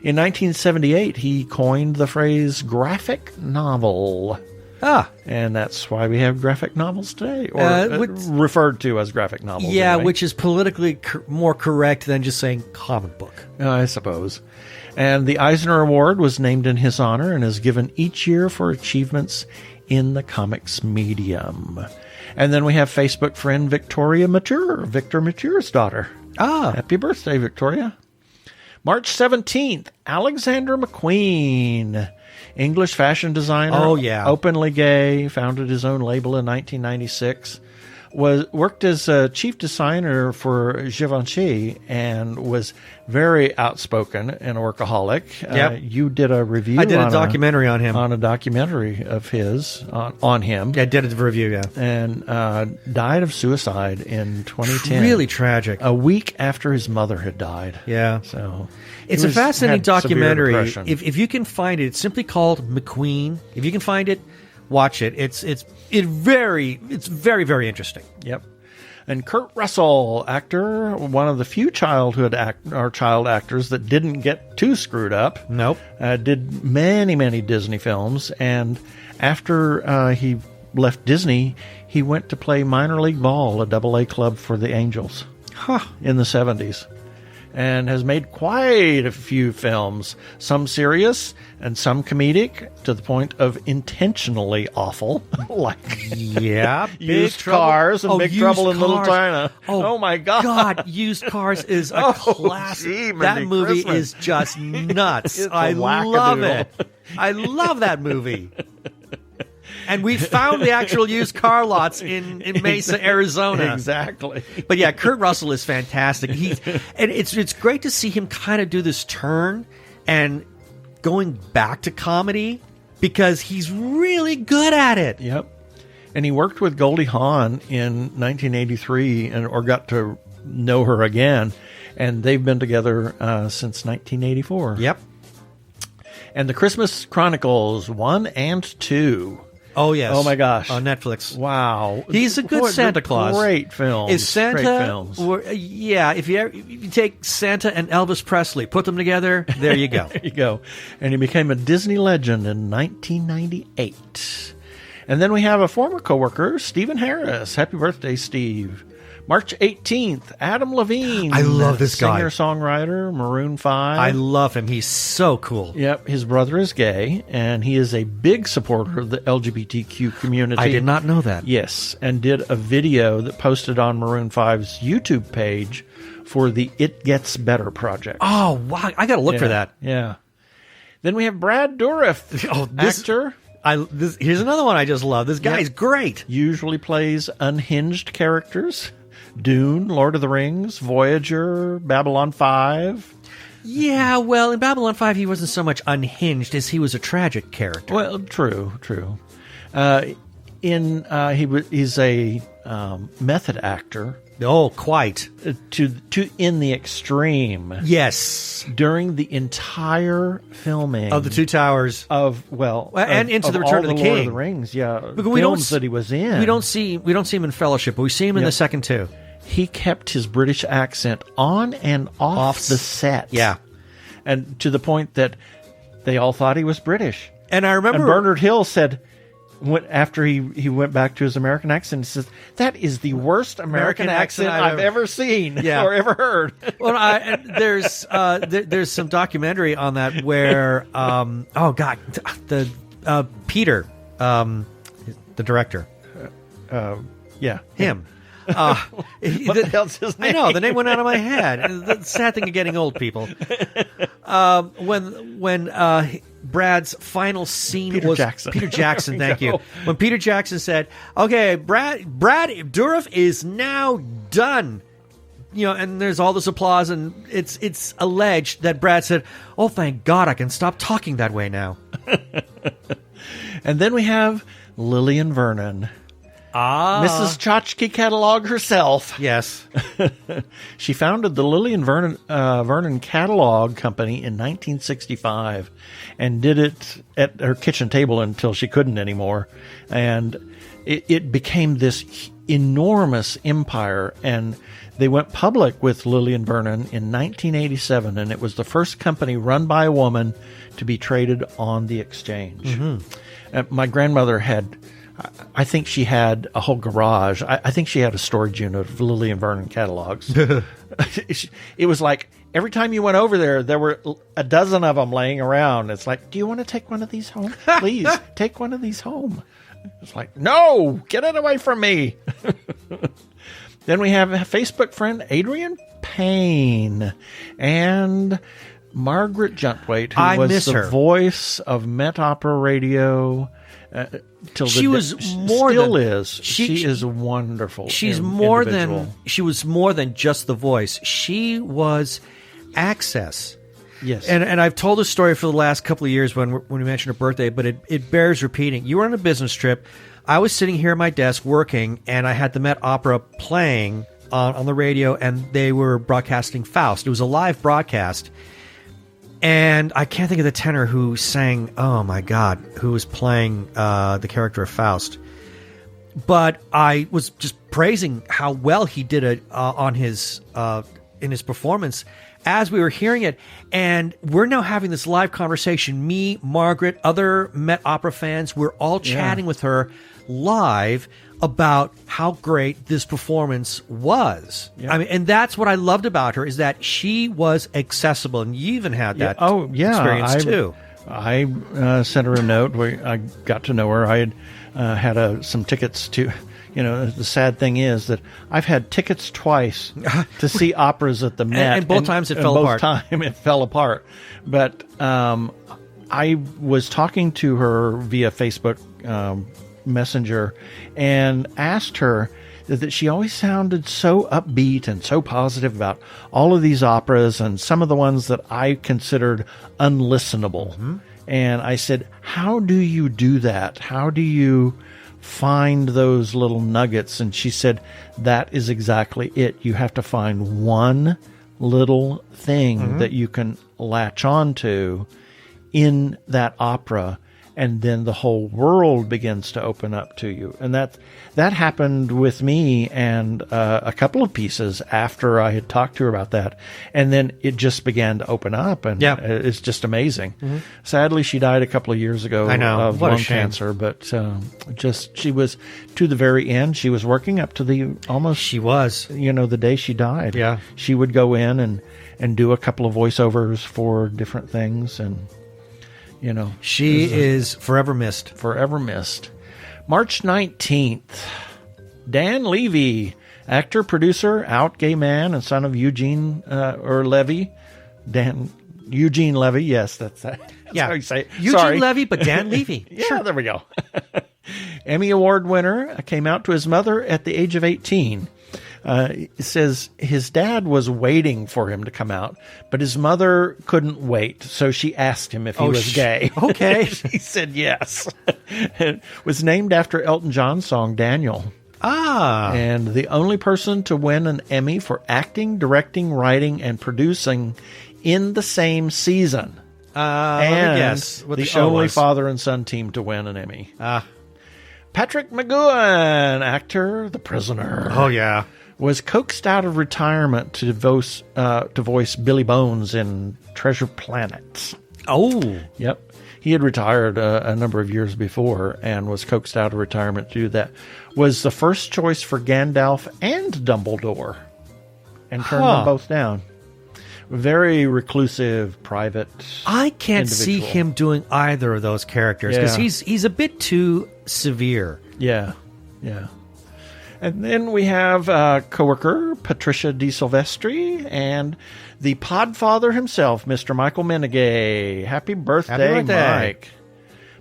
Speaker 1: In 1978, he coined the phrase "graphic novel." And that's why we have graphic novels today, or referred to as graphic novels.
Speaker 2: Yeah,
Speaker 1: anyway.
Speaker 2: which is politically more correct than just saying comic book.
Speaker 1: I suppose. And the Eisner Award was named in his honor and is given each year for achievements in the comics medium. And then we have Facebook friend Victoria Mature, Victor Mature's daughter. Happy birthday, Victoria. March 17th, Alexander McQueen, English fashion designer.
Speaker 2: Oh, yeah.
Speaker 1: Openly gay, founded his own label in 1996. Worked as a chief designer for Givenchy and was very outspoken and a workaholic.
Speaker 2: Yep.
Speaker 1: You did a review.
Speaker 2: I did a documentary on him.
Speaker 1: On a documentary of his on him.
Speaker 2: Yeah, I did a review, yeah.
Speaker 1: And died of suicide in 2010.
Speaker 2: Really tragic.
Speaker 1: A week after his mother had died.
Speaker 2: Yeah.
Speaker 1: So
Speaker 2: it's a fascinating documentary.
Speaker 1: If
Speaker 2: you can find it, it's simply called McQueen. If you can find it, watch it. It's very, very interesting.
Speaker 1: Yep. And Kurt Russell, actor, one of the few child actors that didn't get too screwed up.
Speaker 2: Nope.
Speaker 1: Did many Disney films, and after he left Disney, he went to play minor league ball, a AA club for the Angels, in the 70s. And has made quite a few films, some serious and some comedic, to the point of intentionally awful, like Used Cars and Big Trouble in Little China. Oh my God!
Speaker 2: God, Used Cars is a classic.
Speaker 1: Gee,
Speaker 2: that movie
Speaker 1: Christmas.
Speaker 2: is just nuts. I love
Speaker 1: wackadoodle.
Speaker 2: it. I love that movie. And we found the actual used car lots in Mesa, Arizona.
Speaker 1: Exactly.
Speaker 2: But yeah, Kurt Russell is fantastic. And it's great to see him kind of do this turn and going back to comedy because he's really good at it.
Speaker 1: Yep. And he worked with Goldie Hawn in 1983 or got to know her again. And they've been together since 1984.
Speaker 2: Yep.
Speaker 1: And the Christmas Chronicles 1 and 2.
Speaker 2: Oh, yes.
Speaker 1: Oh, my gosh.
Speaker 2: On Netflix.
Speaker 1: Wow.
Speaker 2: He's a good Santa Claus.
Speaker 1: Great films.
Speaker 2: Is Santa...
Speaker 1: Great films.
Speaker 2: Yeah, if you take Santa and Elvis Presley, put them together, there you go.
Speaker 1: There you go. And he became a Disney legend in 1998. And then we have a former coworker, Stephen Harris. Happy birthday, Steve. March 18th, Adam Levine.
Speaker 2: I love this guy.
Speaker 1: Singer-songwriter, Maroon 5.
Speaker 2: I love him. He's so cool.
Speaker 1: Yep. His brother is gay, and he is a big supporter of the LGBTQ community.
Speaker 2: I did not know that.
Speaker 1: Yes, and did a video that posted on Maroon 5's YouTube page for the It Gets Better project.
Speaker 2: Oh, wow. I got to look for that.
Speaker 1: Yeah. Then we have Brad Dourif, actor.
Speaker 2: Here's another one I just love. This guy's great.
Speaker 1: Usually plays unhinged characters. Dune, Lord of the Rings, Voyager, Babylon 5.
Speaker 2: Yeah, well, in Babylon 5, he wasn't so much unhinged as he was a tragic character.
Speaker 1: Well, true. He's a method actor.
Speaker 2: Oh, quite.
Speaker 1: To in the extreme.
Speaker 2: Yes.
Speaker 1: During the entire filming
Speaker 2: of the Two Towers
Speaker 1: and into the Return of the King, Lord of the Rings. Yeah, films that he was in.
Speaker 2: We don't see him in Fellowship, but we see him in the second two.
Speaker 1: He kept his British accent on and off the set.
Speaker 2: Yeah,
Speaker 1: and to the point that they all thought he was British.
Speaker 2: And I remember
Speaker 1: Bernard Hill said, after he went back to his American accent, he says, "That is the worst American accent I've ever seen or ever heard."
Speaker 2: Well, there's some documentary on that where Peter, the director,
Speaker 1: him. What the hell's his name?
Speaker 2: I know, the name went out of my head. The sad thing of getting old, people. When Brad's final scene
Speaker 1: Peter
Speaker 2: was
Speaker 1: Jackson.
Speaker 2: Peter Jackson. Thank you. When Peter Jackson said, "Okay, Brad Dourif is now done," and there's all this applause, and it's alleged that Brad said, "Oh, thank God, I can stop talking that way now."
Speaker 1: And then we have Lillian Vernon. Mrs. Tchotchke Catalog herself.
Speaker 2: Yes.
Speaker 1: She founded the Lillian Vernon Catalog Company in 1965 and did it at her kitchen table until she couldn't anymore. And it became this enormous empire. And they went public with Lillian Vernon in 1987. And it was the first company run by a woman to be traded on the exchange. Mm-hmm. My grandmother had... I think she had a whole garage. I think she had a storage unit of Lillian Vernon catalogs. It was like every time you went over there were a dozen of them laying around. It's like, do you want to take one of these home? Please, take one of these home. It's like, no, get it away from me. Then we have a Facebook friend, Adrian Payne, and Margaret Juntwaite, who was the voice of Met Opera Radio. She was wonderful.
Speaker 2: She was more than just the voice. She was Access.
Speaker 1: Yes.
Speaker 2: And I've told this story for the last couple of years when we mentioned her birthday, but it bears repeating. You were on a business trip. I was sitting here at my desk working, and I had the Met Opera playing on the radio, and they were broadcasting Faust. It was a live broadcast. And I can't think of the tenor who sang, oh my God, who was playing the character of Faust. But I was just praising how well he did it in his performance as we were hearing it. And we're now having this live conversation. Me, Margaret, other Met Opera fans, we're all chatting with her live about how great this performance was. Yep. I mean, and that's what I loved about her, is that she was accessible, and you even had that experience too.
Speaker 1: I sent her a note. I got to know her. I had some tickets to. The sad thing is that I've had tickets twice to see operas at the Met,
Speaker 2: and both times it fell apart.
Speaker 1: Both times it fell apart. But I was talking to her via Facebook Messenger and asked her that she always sounded so upbeat and so positive about all of these operas and some of the ones that I considered unlistenable. Mm-hmm. And I said, how do you do that? How do you find those little nuggets? And she said, that is exactly it. You have to find one little thing that you can latch on to in that opera, and then the whole world begins to open up to you. And that happened with me and a couple of pieces after I had talked to her about that. And then it just began to open up, and it's just amazing. Mm-hmm. Sadly, she died a couple of years ago of lung cancer, but she was to the very end. She was working up to the almost...
Speaker 2: She was.
Speaker 1: The day she died.
Speaker 2: Yeah.
Speaker 1: She would go in and do a couple of voiceovers for different things, and...
Speaker 2: she is forever missed.
Speaker 1: Forever missed. March 19th, Dan Levy, actor, producer, out gay man, and son of Eugene Levy. Eugene Levy, yes, that's how you say it.
Speaker 2: Eugene Levy, but Dan Levy.
Speaker 1: Sure. There we go. Emmy Award winner, came out to his mother at the age of 18. It says his dad was waiting for him to come out, but his mother couldn't wait, so she asked him if he was gay.
Speaker 2: Okay.
Speaker 1: He said yes. It was named after Elton John's song, Daniel. And the only person to win an Emmy for acting, directing, writing, and producing in the same season.
Speaker 2: And yes,
Speaker 1: the only father and son team to win an Emmy. Patrick McGowan, actor, The Prisoner.
Speaker 2: Oh, yeah.
Speaker 1: Was coaxed out of retirement to voice Billy Bones in Treasure Planet.
Speaker 2: Oh.
Speaker 1: Yep. He had retired a number of years before and was coaxed out of retirement to do that. Was the first choice for Gandalf and Dumbledore, and turned them both down. Very reclusive, private.
Speaker 2: I can't see him doing either of those characters because he's a bit too severe.
Speaker 1: Yeah. And then we have coworker Patricia DeSilvestri and the podfather himself, Mr. Michael Menegay. Happy birthday, Mike.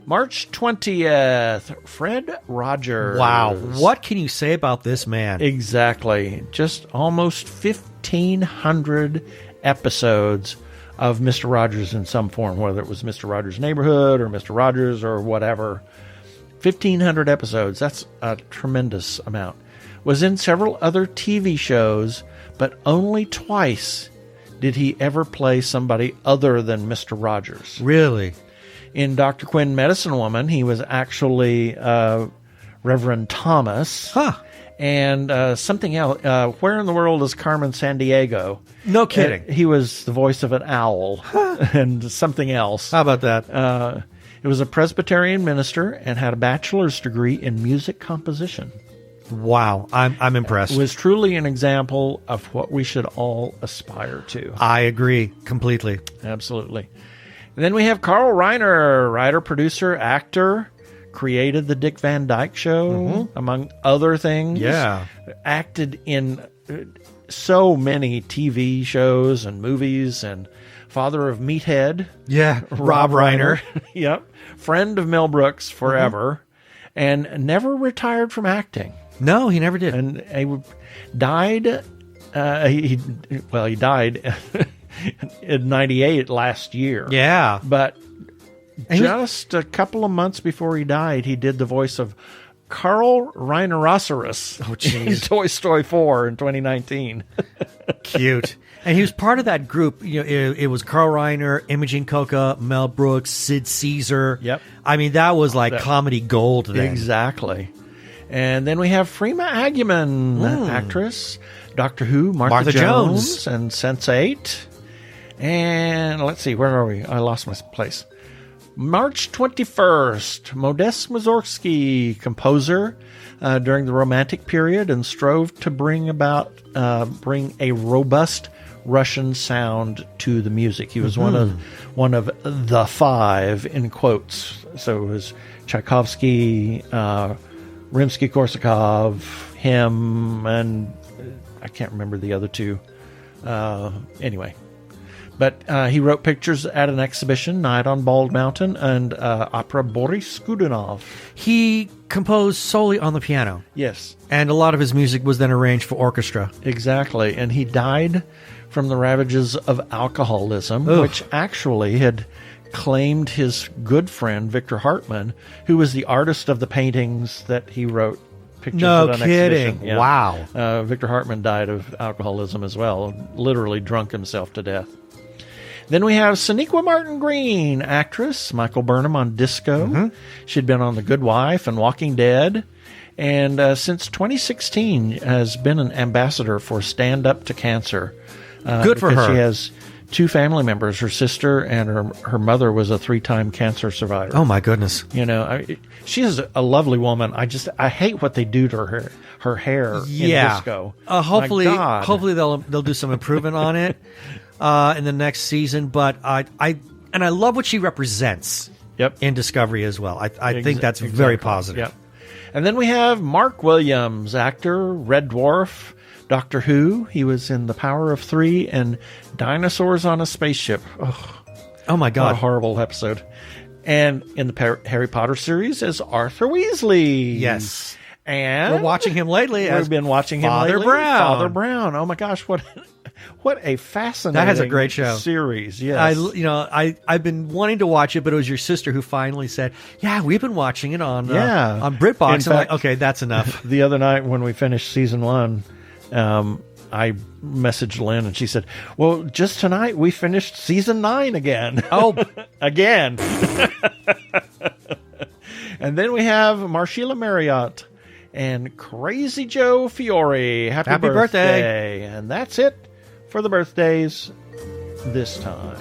Speaker 1: March 20th, Fred Rogers.
Speaker 2: Wow. What can you say about this man?
Speaker 1: Exactly. Just almost 1,500 episodes of Mr. Rogers in some form, whether it was Mr. Rogers' Neighborhood or Mr. Rogers or whatever. 1,500 episodes. That's a tremendous amount. Was in several other TV shows, but only twice did he ever play somebody other than Mr. Rogers.
Speaker 2: Really?
Speaker 1: In Dr. Quinn, Medicine Woman, he was actually Reverend Thomas.
Speaker 2: Huh.
Speaker 1: And something else. Where in the World is Carmen Sandiego?
Speaker 2: No kidding.
Speaker 1: He was the voice of an owl and something else.
Speaker 2: How about that?
Speaker 1: It was a Presbyterian minister and had a bachelor's degree in music composition.
Speaker 2: Wow. I'm impressed.
Speaker 1: It was truly an example of what we should all aspire to.
Speaker 2: I agree completely.
Speaker 1: Absolutely. And then we have Carl Reiner, writer, producer, actor, created the Dick Van Dyke Show, among other things.
Speaker 2: Yeah.
Speaker 1: Acted in so many TV shows and movies, and father of Meathead.
Speaker 2: Yeah, Rob Reiner.
Speaker 1: Yep. Friend of Mel Brooks forever, and never retired from acting.
Speaker 2: No, he never did.
Speaker 1: And he died, he died in 98 last year.
Speaker 2: Yeah.
Speaker 1: But just a couple of months before he died, he did the voice of Carl Rhinoceros in Toy Story 4 in 2019.
Speaker 2: Cute. And he was part of that group. You know, it was Carl Reiner, Imogen Coca, Mel Brooks, Sid Caesar.
Speaker 1: Yep.
Speaker 2: I mean, that was like comedy gold then.
Speaker 1: Exactly. And then we have Freema Agyeman, actress, Doctor Who, Martha Jones, and Sense8. And let's see, where are we? I lost my place. March 21st, Modest Mussorgsky, composer during the Romantic period, and strove to bring a robust Russian sound to the music. He was one of the five, in quotes. So it was Tchaikovsky, Rimsky-Korsakov, him, and I can't remember the other two. Anyway. But he wrote pictures at an exhibition, Night on Bald Mountain, and opera Boris Godunov.
Speaker 2: He composed solely on the piano.
Speaker 1: Yes.
Speaker 2: And a lot of his music was then arranged for orchestra.
Speaker 1: Exactly. And he died from the ravages of alcoholism, which actually had claimed his good friend, Victor Hartmann, who was the artist of the paintings that he wrote pictures at an exhibition. Yeah.
Speaker 2: Wow.
Speaker 1: Victor Hartmann died of alcoholism as well, literally drunk himself to death. Then we have Sonequa Martin Green, actress, Michael Burnham on Disco. She'd been on The Good Wife and Walking Dead. And since 2016 has been an ambassador for Stand Up to Cancer.
Speaker 2: Good for her.
Speaker 1: She has two family members. Her sister and her mother was a 3-time cancer survivor.
Speaker 2: Oh, my goodness.
Speaker 1: You know, she is a lovely woman. I hate what they do to her hair in Disco.
Speaker 2: Hopefully they'll do some improvement on it in the next season. But I love what she represents.
Speaker 1: Yep.
Speaker 2: In Discovery as well. I think that's very positive.
Speaker 1: Yep. And then we have Mark Williams, actor, Red Dwarf, Doctor Who. He was in The Power of Three and Dinosaurs on a Spaceship.
Speaker 2: Oh my God.
Speaker 1: What a horrible episode. And in the Harry Potter series as Arthur Weasley.
Speaker 2: Yes.
Speaker 1: And
Speaker 2: we're watching him lately.
Speaker 1: We've been watching him
Speaker 2: Father
Speaker 1: lately.
Speaker 2: Brown.
Speaker 1: Father Brown. Oh my gosh, what a fascinating
Speaker 2: that has a great show
Speaker 1: series. Yes.
Speaker 2: I've been wanting to watch it, but it was your sister who finally said, "Yeah, we've been watching it on BritBox." I'm like, okay, that's enough.
Speaker 1: The other night when we finished season 1, I messaged Lynn and she said, "Well, just tonight we finished season 9 again."
Speaker 2: Oh,
Speaker 1: again. And then we have Marcella Marriott and Crazy Joe Fiore. Happy birthday. And that's it for the birthdays this time.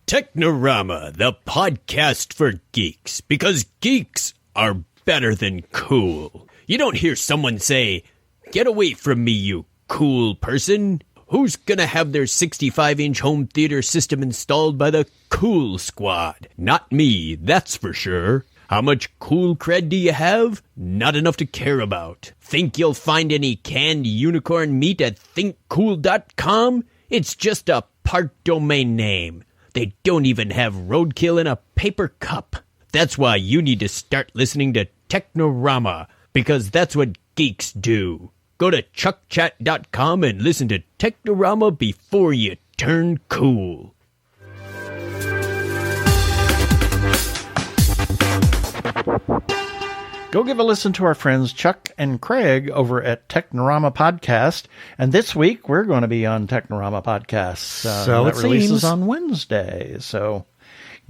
Speaker 5: Technorama, the podcast for geeks, because geeks are better than cool. You don't hear someone say, "Get away from me, you cool person." Who's gonna have their 65-inch home theater system installed by the Cool Squad? Not me, that's for sure. How much cool cred do you have? Not enough to care about. Think you'll find any canned unicorn meat at thinkcool.com? It's just a part domain name. They don't even have roadkill in a paper cup. That's why you need to start listening to Technorama, because that's what geeks do. Go to chuckchat.com and listen to Technorama before you turn cool.
Speaker 1: Go give a listen to our friends Chuck and Craig over at Technorama Podcast. And this week, we're going to be on Technorama Podcast.
Speaker 2: So
Speaker 1: that
Speaker 2: it
Speaker 1: releases
Speaker 2: seems.
Speaker 1: on Wednesday. So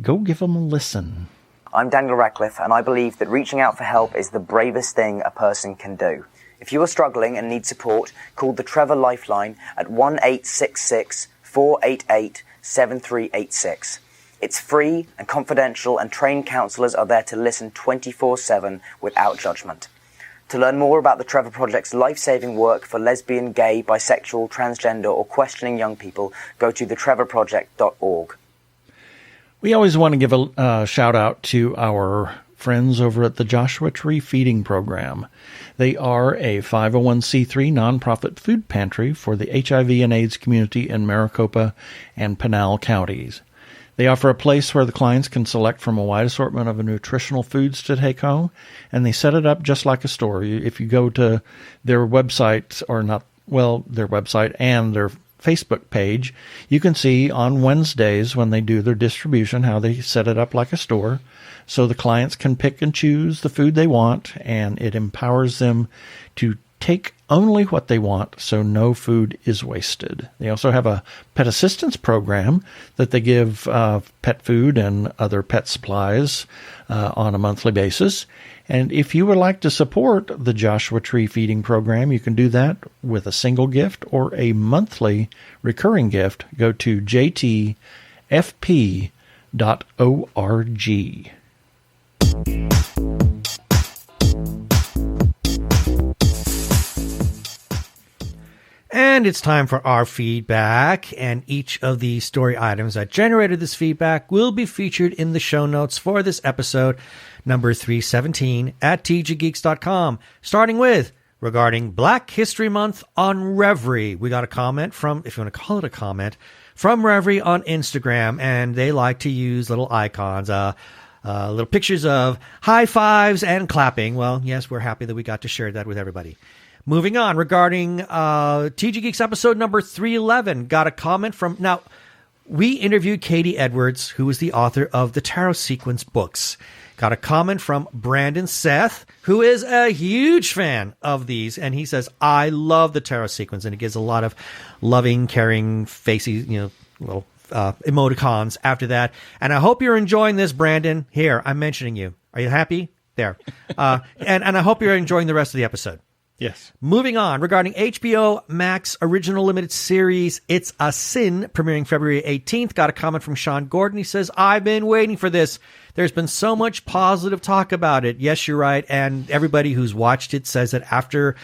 Speaker 1: go give them a listen.
Speaker 6: I'm Daniel Radcliffe, and I believe that reaching out for help is the bravest thing a person can do. If you are struggling and need support, call the Trevor Lifeline at 1-866-488-7386. It's free and confidential, and trained counsellors are there to listen 24/7 without judgment. To learn more about the Trevor Project's life-saving work for lesbian, gay, bisexual, transgender, or questioning young people, go to thetrevorproject.org.
Speaker 1: We always want to give a shout-out to our friends over at the Joshua Tree Feeding Program. They are a 501c3 nonprofit food pantry for the HIV and AIDS community in Maricopa and Pinal counties. They offer a place where the clients can select from a wide assortment of nutritional foods to take home, and they set it up just like a store. If you go to their website, their website and their Facebook page, you can see on Wednesdays when they do their distribution how they set it up like a store, so the clients can pick and choose the food they want, and it empowers them to take only what they want, so no food is wasted. They also have a pet assistance program that they give pet food and other pet supplies on a monthly basis. And if you would like to support the Joshua Tree Feeding Program, you can do that with a single gift or a monthly recurring gift. Go to jtfp.org.
Speaker 2: And it's time for our feedback, and each of the story items that generated this feedback will be featured in the show notes for this episode, number 317, at tggeeks.com. Starting with, regarding Black History Month on Reverie. We got a comment from, if you want to call it a comment, from Reverie on Instagram, and they like to use little icons, little pictures of high fives and clapping. Well, yes, we're happy that we got to share that with everybody. Moving on, regarding TG Geeks episode number 311, got a comment from... Now, we interviewed Katie Edwards, who is the author of the Tarot Sequence books. Got a comment from Brandon Seth, who is a huge fan of these, and he says, I love the Tarot Sequence, and he gives a lot of loving, caring, facey, little emoticons after that. And I hope you're enjoying this, Brandon. Here, I'm mentioning you. Are you happy? There. And I hope you're enjoying the rest of the episode.
Speaker 1: Yes.
Speaker 2: Moving on, regarding HBO Max original limited series, It's a Sin, premiering February 18th. Got a comment from Sean Gordon. He says, I've been waiting for this. There's been so much positive talk about it. Yes, you're right. And everybody who's watched it says that after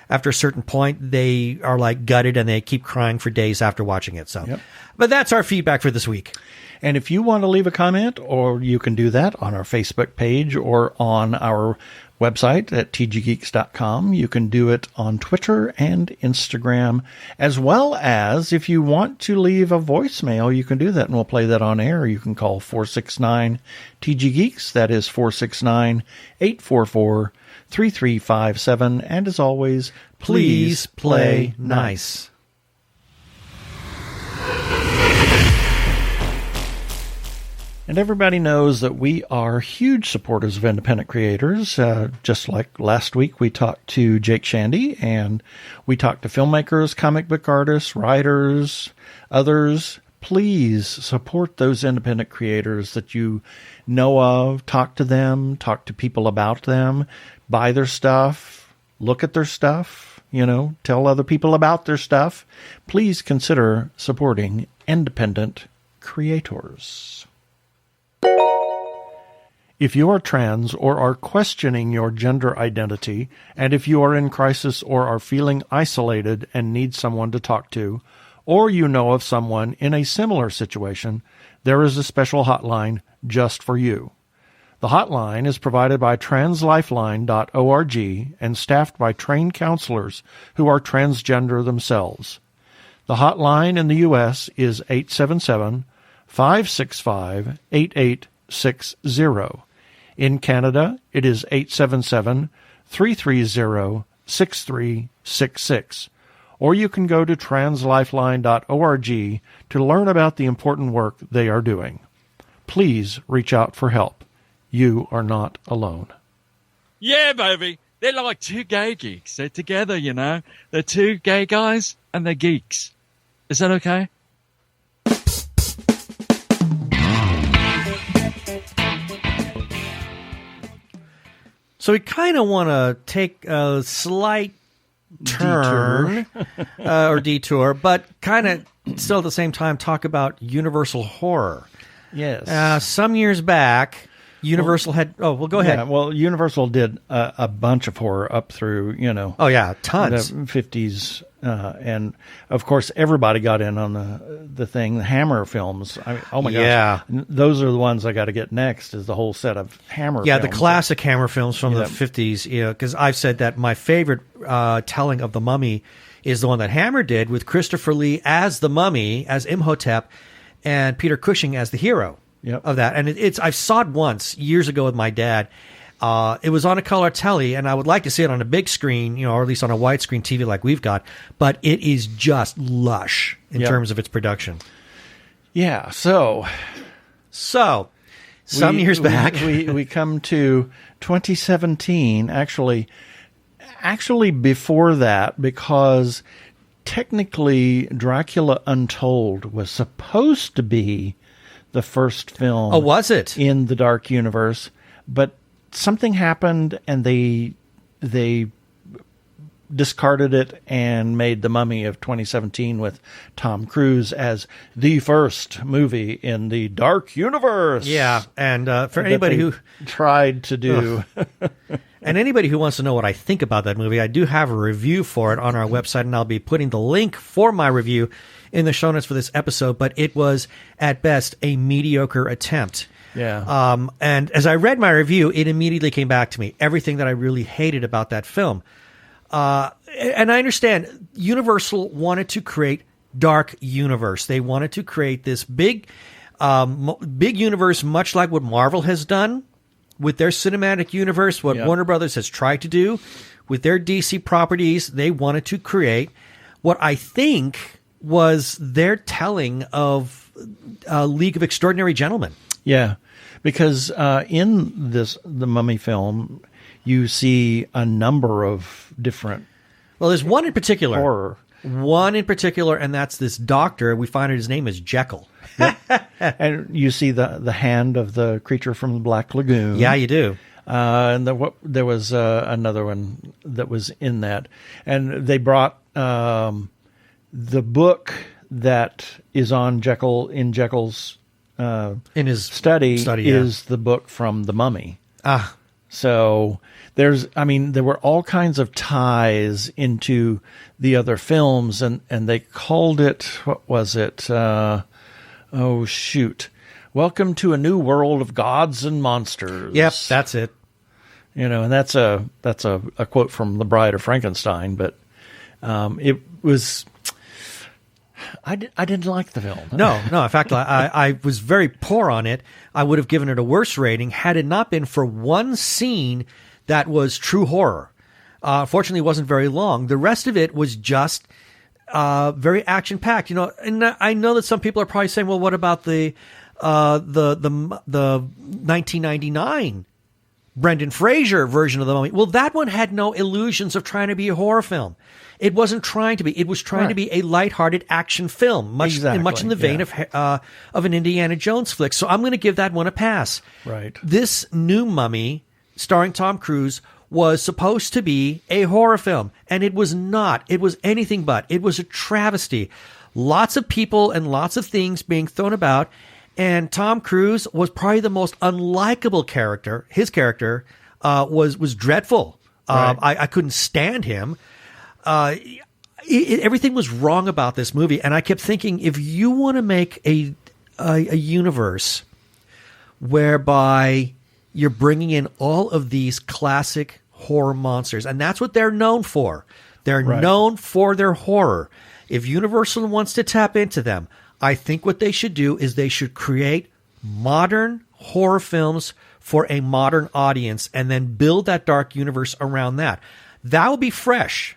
Speaker 2: a certain point, they are like gutted and they keep crying for days after watching it. So,
Speaker 1: Yep.
Speaker 2: But that's our feedback for this week.
Speaker 1: And if you want to leave a comment, or you can do that on our Facebook page or on our website at tggeeks.com. You can do it on Twitter and Instagram, as well as if you want to leave a voicemail, you can do that, and we'll play that on air. You can call 469-TG-Geeks. That is 469-844-3357. And as always, please play nice. And everybody knows that we are huge supporters of independent creators. Just like last week, we talked to Jake Shandy, and we talked to filmmakers, comic book artists, writers, others. Please support those independent creators that you know of. Talk to them. Talk to people about them. Buy their stuff. Look at their stuff. Tell other people about their stuff. Please consider supporting independent creators. If you are trans or are questioning your gender identity, and if you are in crisis or are feeling isolated and need someone to talk to, or you know of someone in a similar situation, there is a special hotline just for you. The hotline is provided by translifeline.org and staffed by trained counselors who are transgender themselves. The hotline in the U.S. is 877-565-8860. In Canada, it is 877-330-6366. Or you can go to translifeline.org to learn about the important work they are doing. Please reach out for help. You are not alone.
Speaker 3: Yeah, baby. They're like two gay geeks. They're together, you know. They're two gay guys and they're geeks. Is that okay?
Speaker 2: So we kind of want to take a slight turn or detour, but kind of still at the same time talk about Universal horror.
Speaker 1: Yes.
Speaker 2: Some years back, Universal had... Oh, well, go ahead.
Speaker 1: Yeah, well, Universal did a bunch of horror up through,
Speaker 2: Oh, yeah, tons.
Speaker 1: the 50s. And, of course, everybody got in on the thing, the Hammer films. I mean, oh, my gosh.
Speaker 2: Yeah.
Speaker 1: Those are the ones I got to get next, is the whole set of Hammer films.
Speaker 2: Yeah, the classic Hammer films from the 50s. Because I've said that my favorite telling of The Mummy is the one that Hammer did with Christopher Lee as the Mummy, as Imhotep, and Peter Cushing as the hero. Of that. And I saw it once years ago with my dad. It was on a color telly, and I would like to see it on a big screen, or at least on a widescreen TV like we've got. But it is just lush in terms of its production. Yeah. So some years back,
Speaker 1: we come to 2017. Actually before that, because technically Dracula Untold was supposed to be the first film.
Speaker 2: Oh, was it?
Speaker 1: In the Dark Universe, but something happened and they discarded it and made The Mummy of 2017 with Tom Cruise as the first movie in the Dark Universe.
Speaker 2: Yeah, and for anybody who
Speaker 1: tried to do...
Speaker 2: And anybody who wants to know what I think about that movie, I do have a review for it on our website, and I'll be putting the link for my review in the show notes for this episode, but it was, at best, a mediocre attempt.
Speaker 1: Yeah.
Speaker 2: And as I read my review, it immediately came back to me, everything that I really hated about that film. And I understand Universal wanted to create Dark Universe. They wanted to create this big universe, much like what Marvel has done with their cinematic universe, what Warner Brothers has tried to do with their DC properties. They wanted to create what I think was their telling of League of Extraordinary Gentlemen.
Speaker 1: Yeah, because in the Mummy film, you see a number of different...
Speaker 2: Well, there's one in particular.
Speaker 1: Horror.
Speaker 2: One in particular, and that's this doctor. We find out his name is Jekyll.
Speaker 1: And you see the hand of the creature from the Black Lagoon.
Speaker 2: Yeah, you do.
Speaker 1: And there was another one that was in that. And they brought the book that is on Jekyll's
Speaker 2: in his
Speaker 1: study is the book from The Mummy. So there were all kinds of ties into the other films, and they called it, what was it? Welcome to a New World of Gods and Monsters.
Speaker 2: Yep, that's it.
Speaker 1: And that's a quote from The Bride of Frankenstein, but it was... I didn't like the film.
Speaker 2: No. In fact, I was very poor on it. I would have given it a worse rating had it not been for one scene that was true horror. Fortunately, it wasn't very long. The rest of it was just very action packed. And I know that some people are probably saying, "Well, what about the 1999 Brendan Fraser version of The Mummy?" Well, that one had no illusions of trying to be a horror film. It wasn't trying to be. It was trying to be a lighthearted action film, much in the vein of an Indiana Jones flick. So I'm going to give that one a pass.
Speaker 1: Right.
Speaker 2: This new Mummy, starring Tom Cruise, was supposed to be a horror film, and it was not. It was anything but. It was a travesty. Lots of people and lots of things being thrown about, and Tom Cruise was probably the most unlikable character. His character was dreadful. Right. I couldn't stand him. everything was wrong about this movie. And I kept thinking, if you want to make a universe whereby you're bringing in all of these classic horror monsters, and that's what they're known for. They're known for their horror. If Universal wants to tap into them, I think what they should do is they should create modern horror films for a modern audience and then build that dark universe around that. That would be fresh.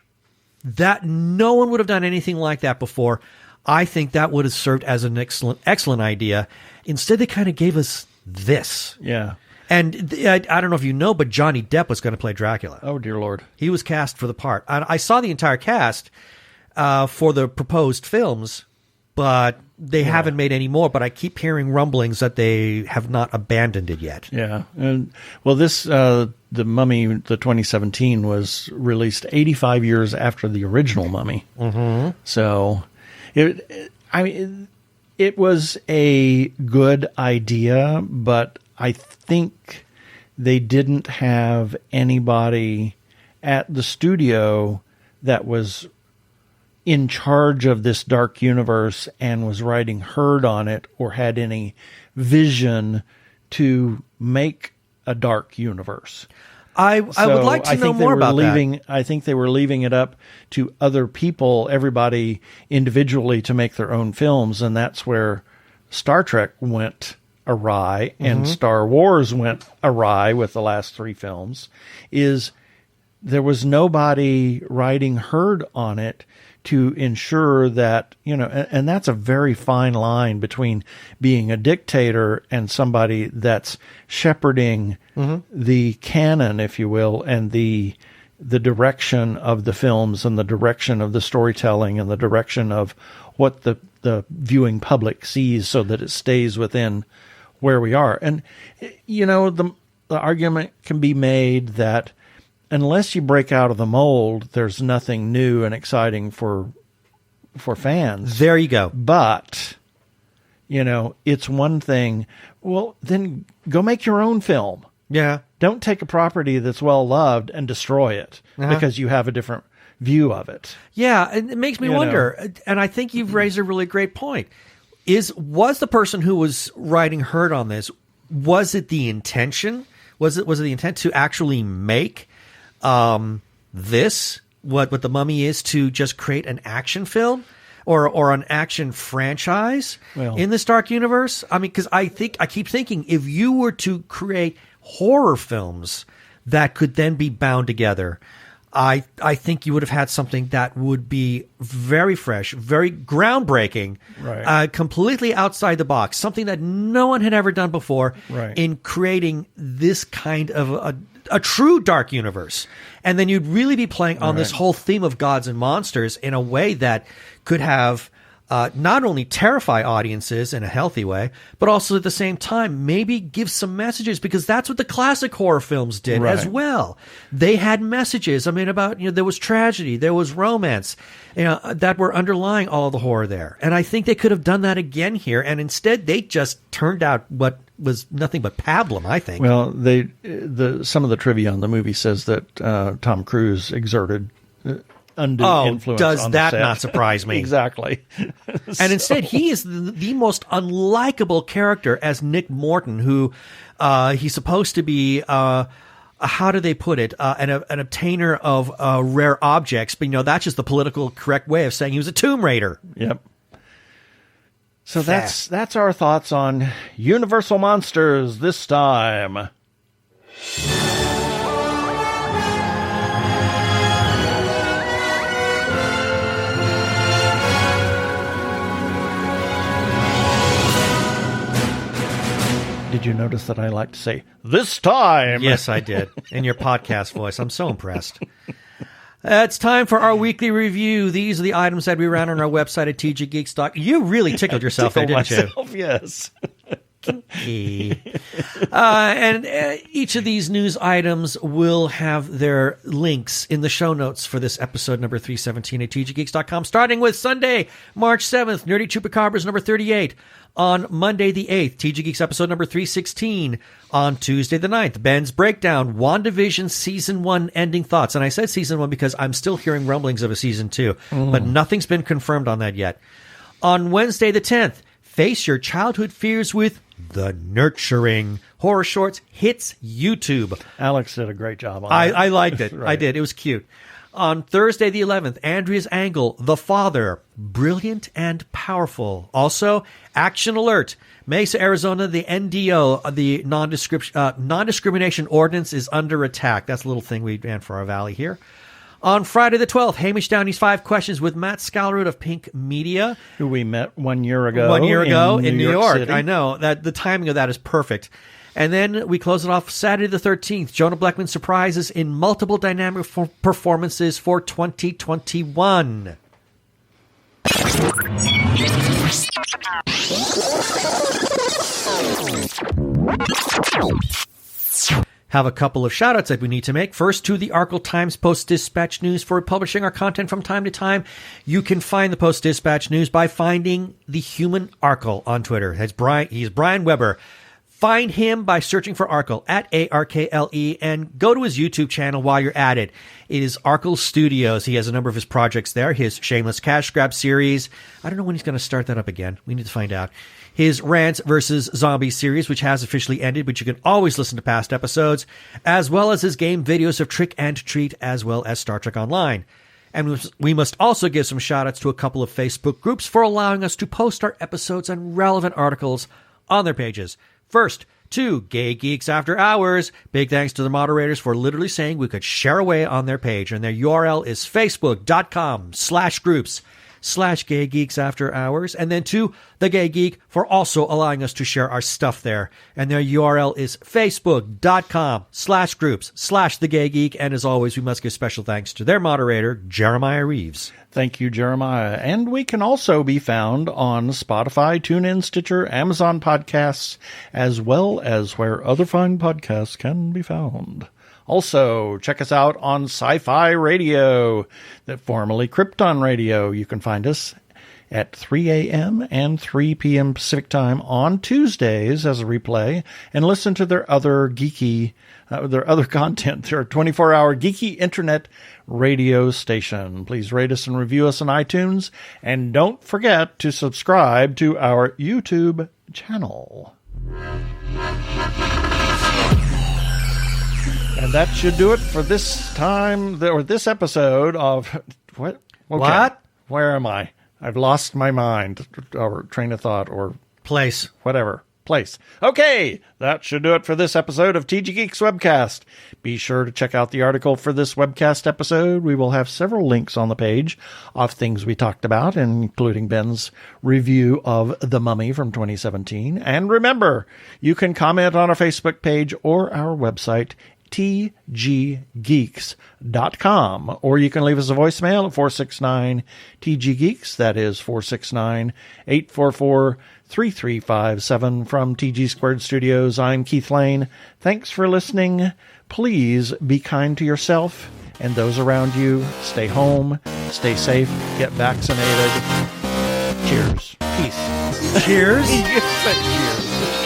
Speaker 2: That no one would have done anything like that before. I think that would have served as an excellent idea. Instead, they kind of gave us this.
Speaker 1: Yeah.
Speaker 2: And I don't know if you know, but Johnny Depp was going to play Dracula.
Speaker 1: Oh, dear Lord.
Speaker 2: He was cast for the part. I saw the entire cast for the proposed films, but they haven't made any more. But I keep hearing rumblings that they have not abandoned it yet.
Speaker 1: Yeah. And well, this, The Mummy, the 2017, was released 85 years after the original Mummy. Mm-hmm. So it was a good idea, but I think they didn't have anybody at the studio that was in charge of this dark universe and was writing herd on it or had any vision to make a dark universe.
Speaker 2: I would like to know more about that.
Speaker 1: I think they were leaving it up to other people, everybody individually, to make their own films, and that's where Star Trek went awry and Star Wars went awry with the last 3 films. Is there was nobody writing herd on it to ensure that, and that's a very fine line between being a dictator and somebody that's shepherding the canon, if you will, and the direction of the films and the direction of the storytelling and the direction of what the viewing public sees so that it stays within where we are. And, the argument can be made that unless you break out of the mold, there's nothing new and exciting for fans.
Speaker 2: There you go.
Speaker 1: But, it's one thing. Well, then go make your own film.
Speaker 2: Yeah.
Speaker 1: Don't take a property that's well loved and destroy it because you have a different view of it.
Speaker 2: Yeah, and it makes me wonder, and I think you've raised a really great point. Was the person who was writing herd on this, was it the intention? Was it the intent to actually make this what the Mummy is, to just create an action film or an action franchise in this dark universe? I mean, because I keep thinking, if you were to create horror films that could then be bound together, I think you would have had something that would be very fresh, very groundbreaking, completely outside the box, something that no one had ever done before in creating this kind of a true dark universe. And then you'd really be playing on this whole theme of gods and monsters in a way that could have not only terrify audiences in a healthy way, but also at the same time maybe give some messages, because that's what the classic horror films did as well. They had messages. I mean, about, there was tragedy, there was romance, that were underlying all of the horror there. And I think they could have done that again here, and instead they just turned out what was nothing but pablum, I think.
Speaker 1: Well, some of the trivia on the movie says that Tom Cruise exerted undue influence.
Speaker 2: Does
Speaker 1: on
Speaker 2: that
Speaker 1: the set.
Speaker 2: not surprise me?
Speaker 1: Exactly.
Speaker 2: And instead, he is the most unlikable character as Nick Morton, who he's supposed to be. How do they put it? An obtainer of rare objects, but that's just the political correct way of saying he was a Tomb Raider.
Speaker 1: Yep. So that's our thoughts on Universal Monsters this time. Did you notice that I like to say, this time?
Speaker 2: Yes, I did. In your podcast voice. I'm so impressed. It's time for our weekly review. These are the items that we ran on our website at TG Geeks. You really tickled yourself there, didn't you?
Speaker 1: Yes.
Speaker 2: Kinky. And each of these news items will have their links in the show notes for this episode number 317 at tggeeks.com, starting with Sunday, March 7th, Nerdy Chupacabras number 38. On Monday the 8th, TG Geeks episode number 316. On Tuesday the 9th, Ben's Breakdown, WandaVision Season 1 ending thoughts. And I said Season 1 because I'm still hearing rumblings of a Season 2, but nothing's been confirmed on that yet. On Wednesday the 10th, Face Your Childhood Fears with The Nurturing. Horror Shorts hits YouTube.
Speaker 1: Alex did a great job on that.
Speaker 2: I liked it.
Speaker 1: Right.
Speaker 2: I did. It was cute. On Thursday the 11th, Andrea's Angle, The Father, brilliant and powerful. Also, Action Alert, Mesa, Arizona, the NDO, the non-discrimination ordinance is under attack. That's a little thing we ran for our valley here. On Friday the 12th, Hamish Downey's 5 Questions with Matt Scalroot of Pink Media.
Speaker 1: Who we met 1 year ago.
Speaker 2: In New York.
Speaker 1: City.
Speaker 2: I know. That the timing of that is perfect. And then we close it off Saturday the 13th. Jonah Blackman surprises in multiple dynamic performances for 2021. Have a couple of shout-outs that we need to make. First, to the Arkle Times Post-Dispatch News for publishing our content from time to time. You can find the Post-Dispatch News by finding the human Arkle on Twitter. He's Brian Weber. Find him by searching for Arkle at ARKLE and go to his YouTube channel while you're at it. It is Arkle Studios. He has a number of his projects there. His Shameless Cash Grab series. I don't know when he's going to start that up again. We need to find out. His Rants vs. Zombies series, which has officially ended, but you can always listen to past episodes, as well as his game videos of Trick and Treat, as well as Star Trek Online. And we must also give some shout-outs to a couple of Facebook groups for allowing us to post our episodes and relevant articles on their pages. First, Two Gay Geeks After Hours. Big thanks to the moderators for literally saying we could share away on their page. And their URL is facebook.com/groups/Gay Geeks After Hours. And then to The Gay Geek for also allowing us to share our stuff there. And their URL is facebook.com/groups/The Gay Geek. And as always, we must give special thanks to their moderator, Jeremiah Reeves.
Speaker 1: Thank you, Jeremiah. And we can also be found on Spotify, TuneIn, Stitcher, Amazon Podcasts, as well as where other fine podcasts can be found. Also, check us out on Sci Fi Radio, that formerly Krypton Radio. You can find us at 3 a.m. and 3 p.m. Pacific Time on Tuesdays as a replay, and listen to their other geeky, their other content, their 24-hour geeky internet radio station. Please rate us and review us on iTunes, and don't forget to subscribe to our YouTube channel. And that should do it for this time, or this episode of... What? Okay.
Speaker 2: What?
Speaker 1: Where am I? I've lost my mind, or train of thought, or...
Speaker 2: Place.
Speaker 1: Whatever. Place. Okay, that should do it for this episode of TG Geeks Webcast. Be sure to check out the article for this webcast episode. We will have several links on the page of things we talked about, including Ben's review of The Mummy from 2017. And remember, you can comment on our Facebook page or our website, tggeeks.com, or you can leave us a voicemail at 469-TG-GEEKS. That is 469-844-3357 from TG Squared Studios. I'm Keith Lane. Thanks for listening. Please be kind to yourself and those around you. Stay home, stay safe, get vaccinated. Cheers. Peace.
Speaker 2: Cheers.
Speaker 1: You said cheers.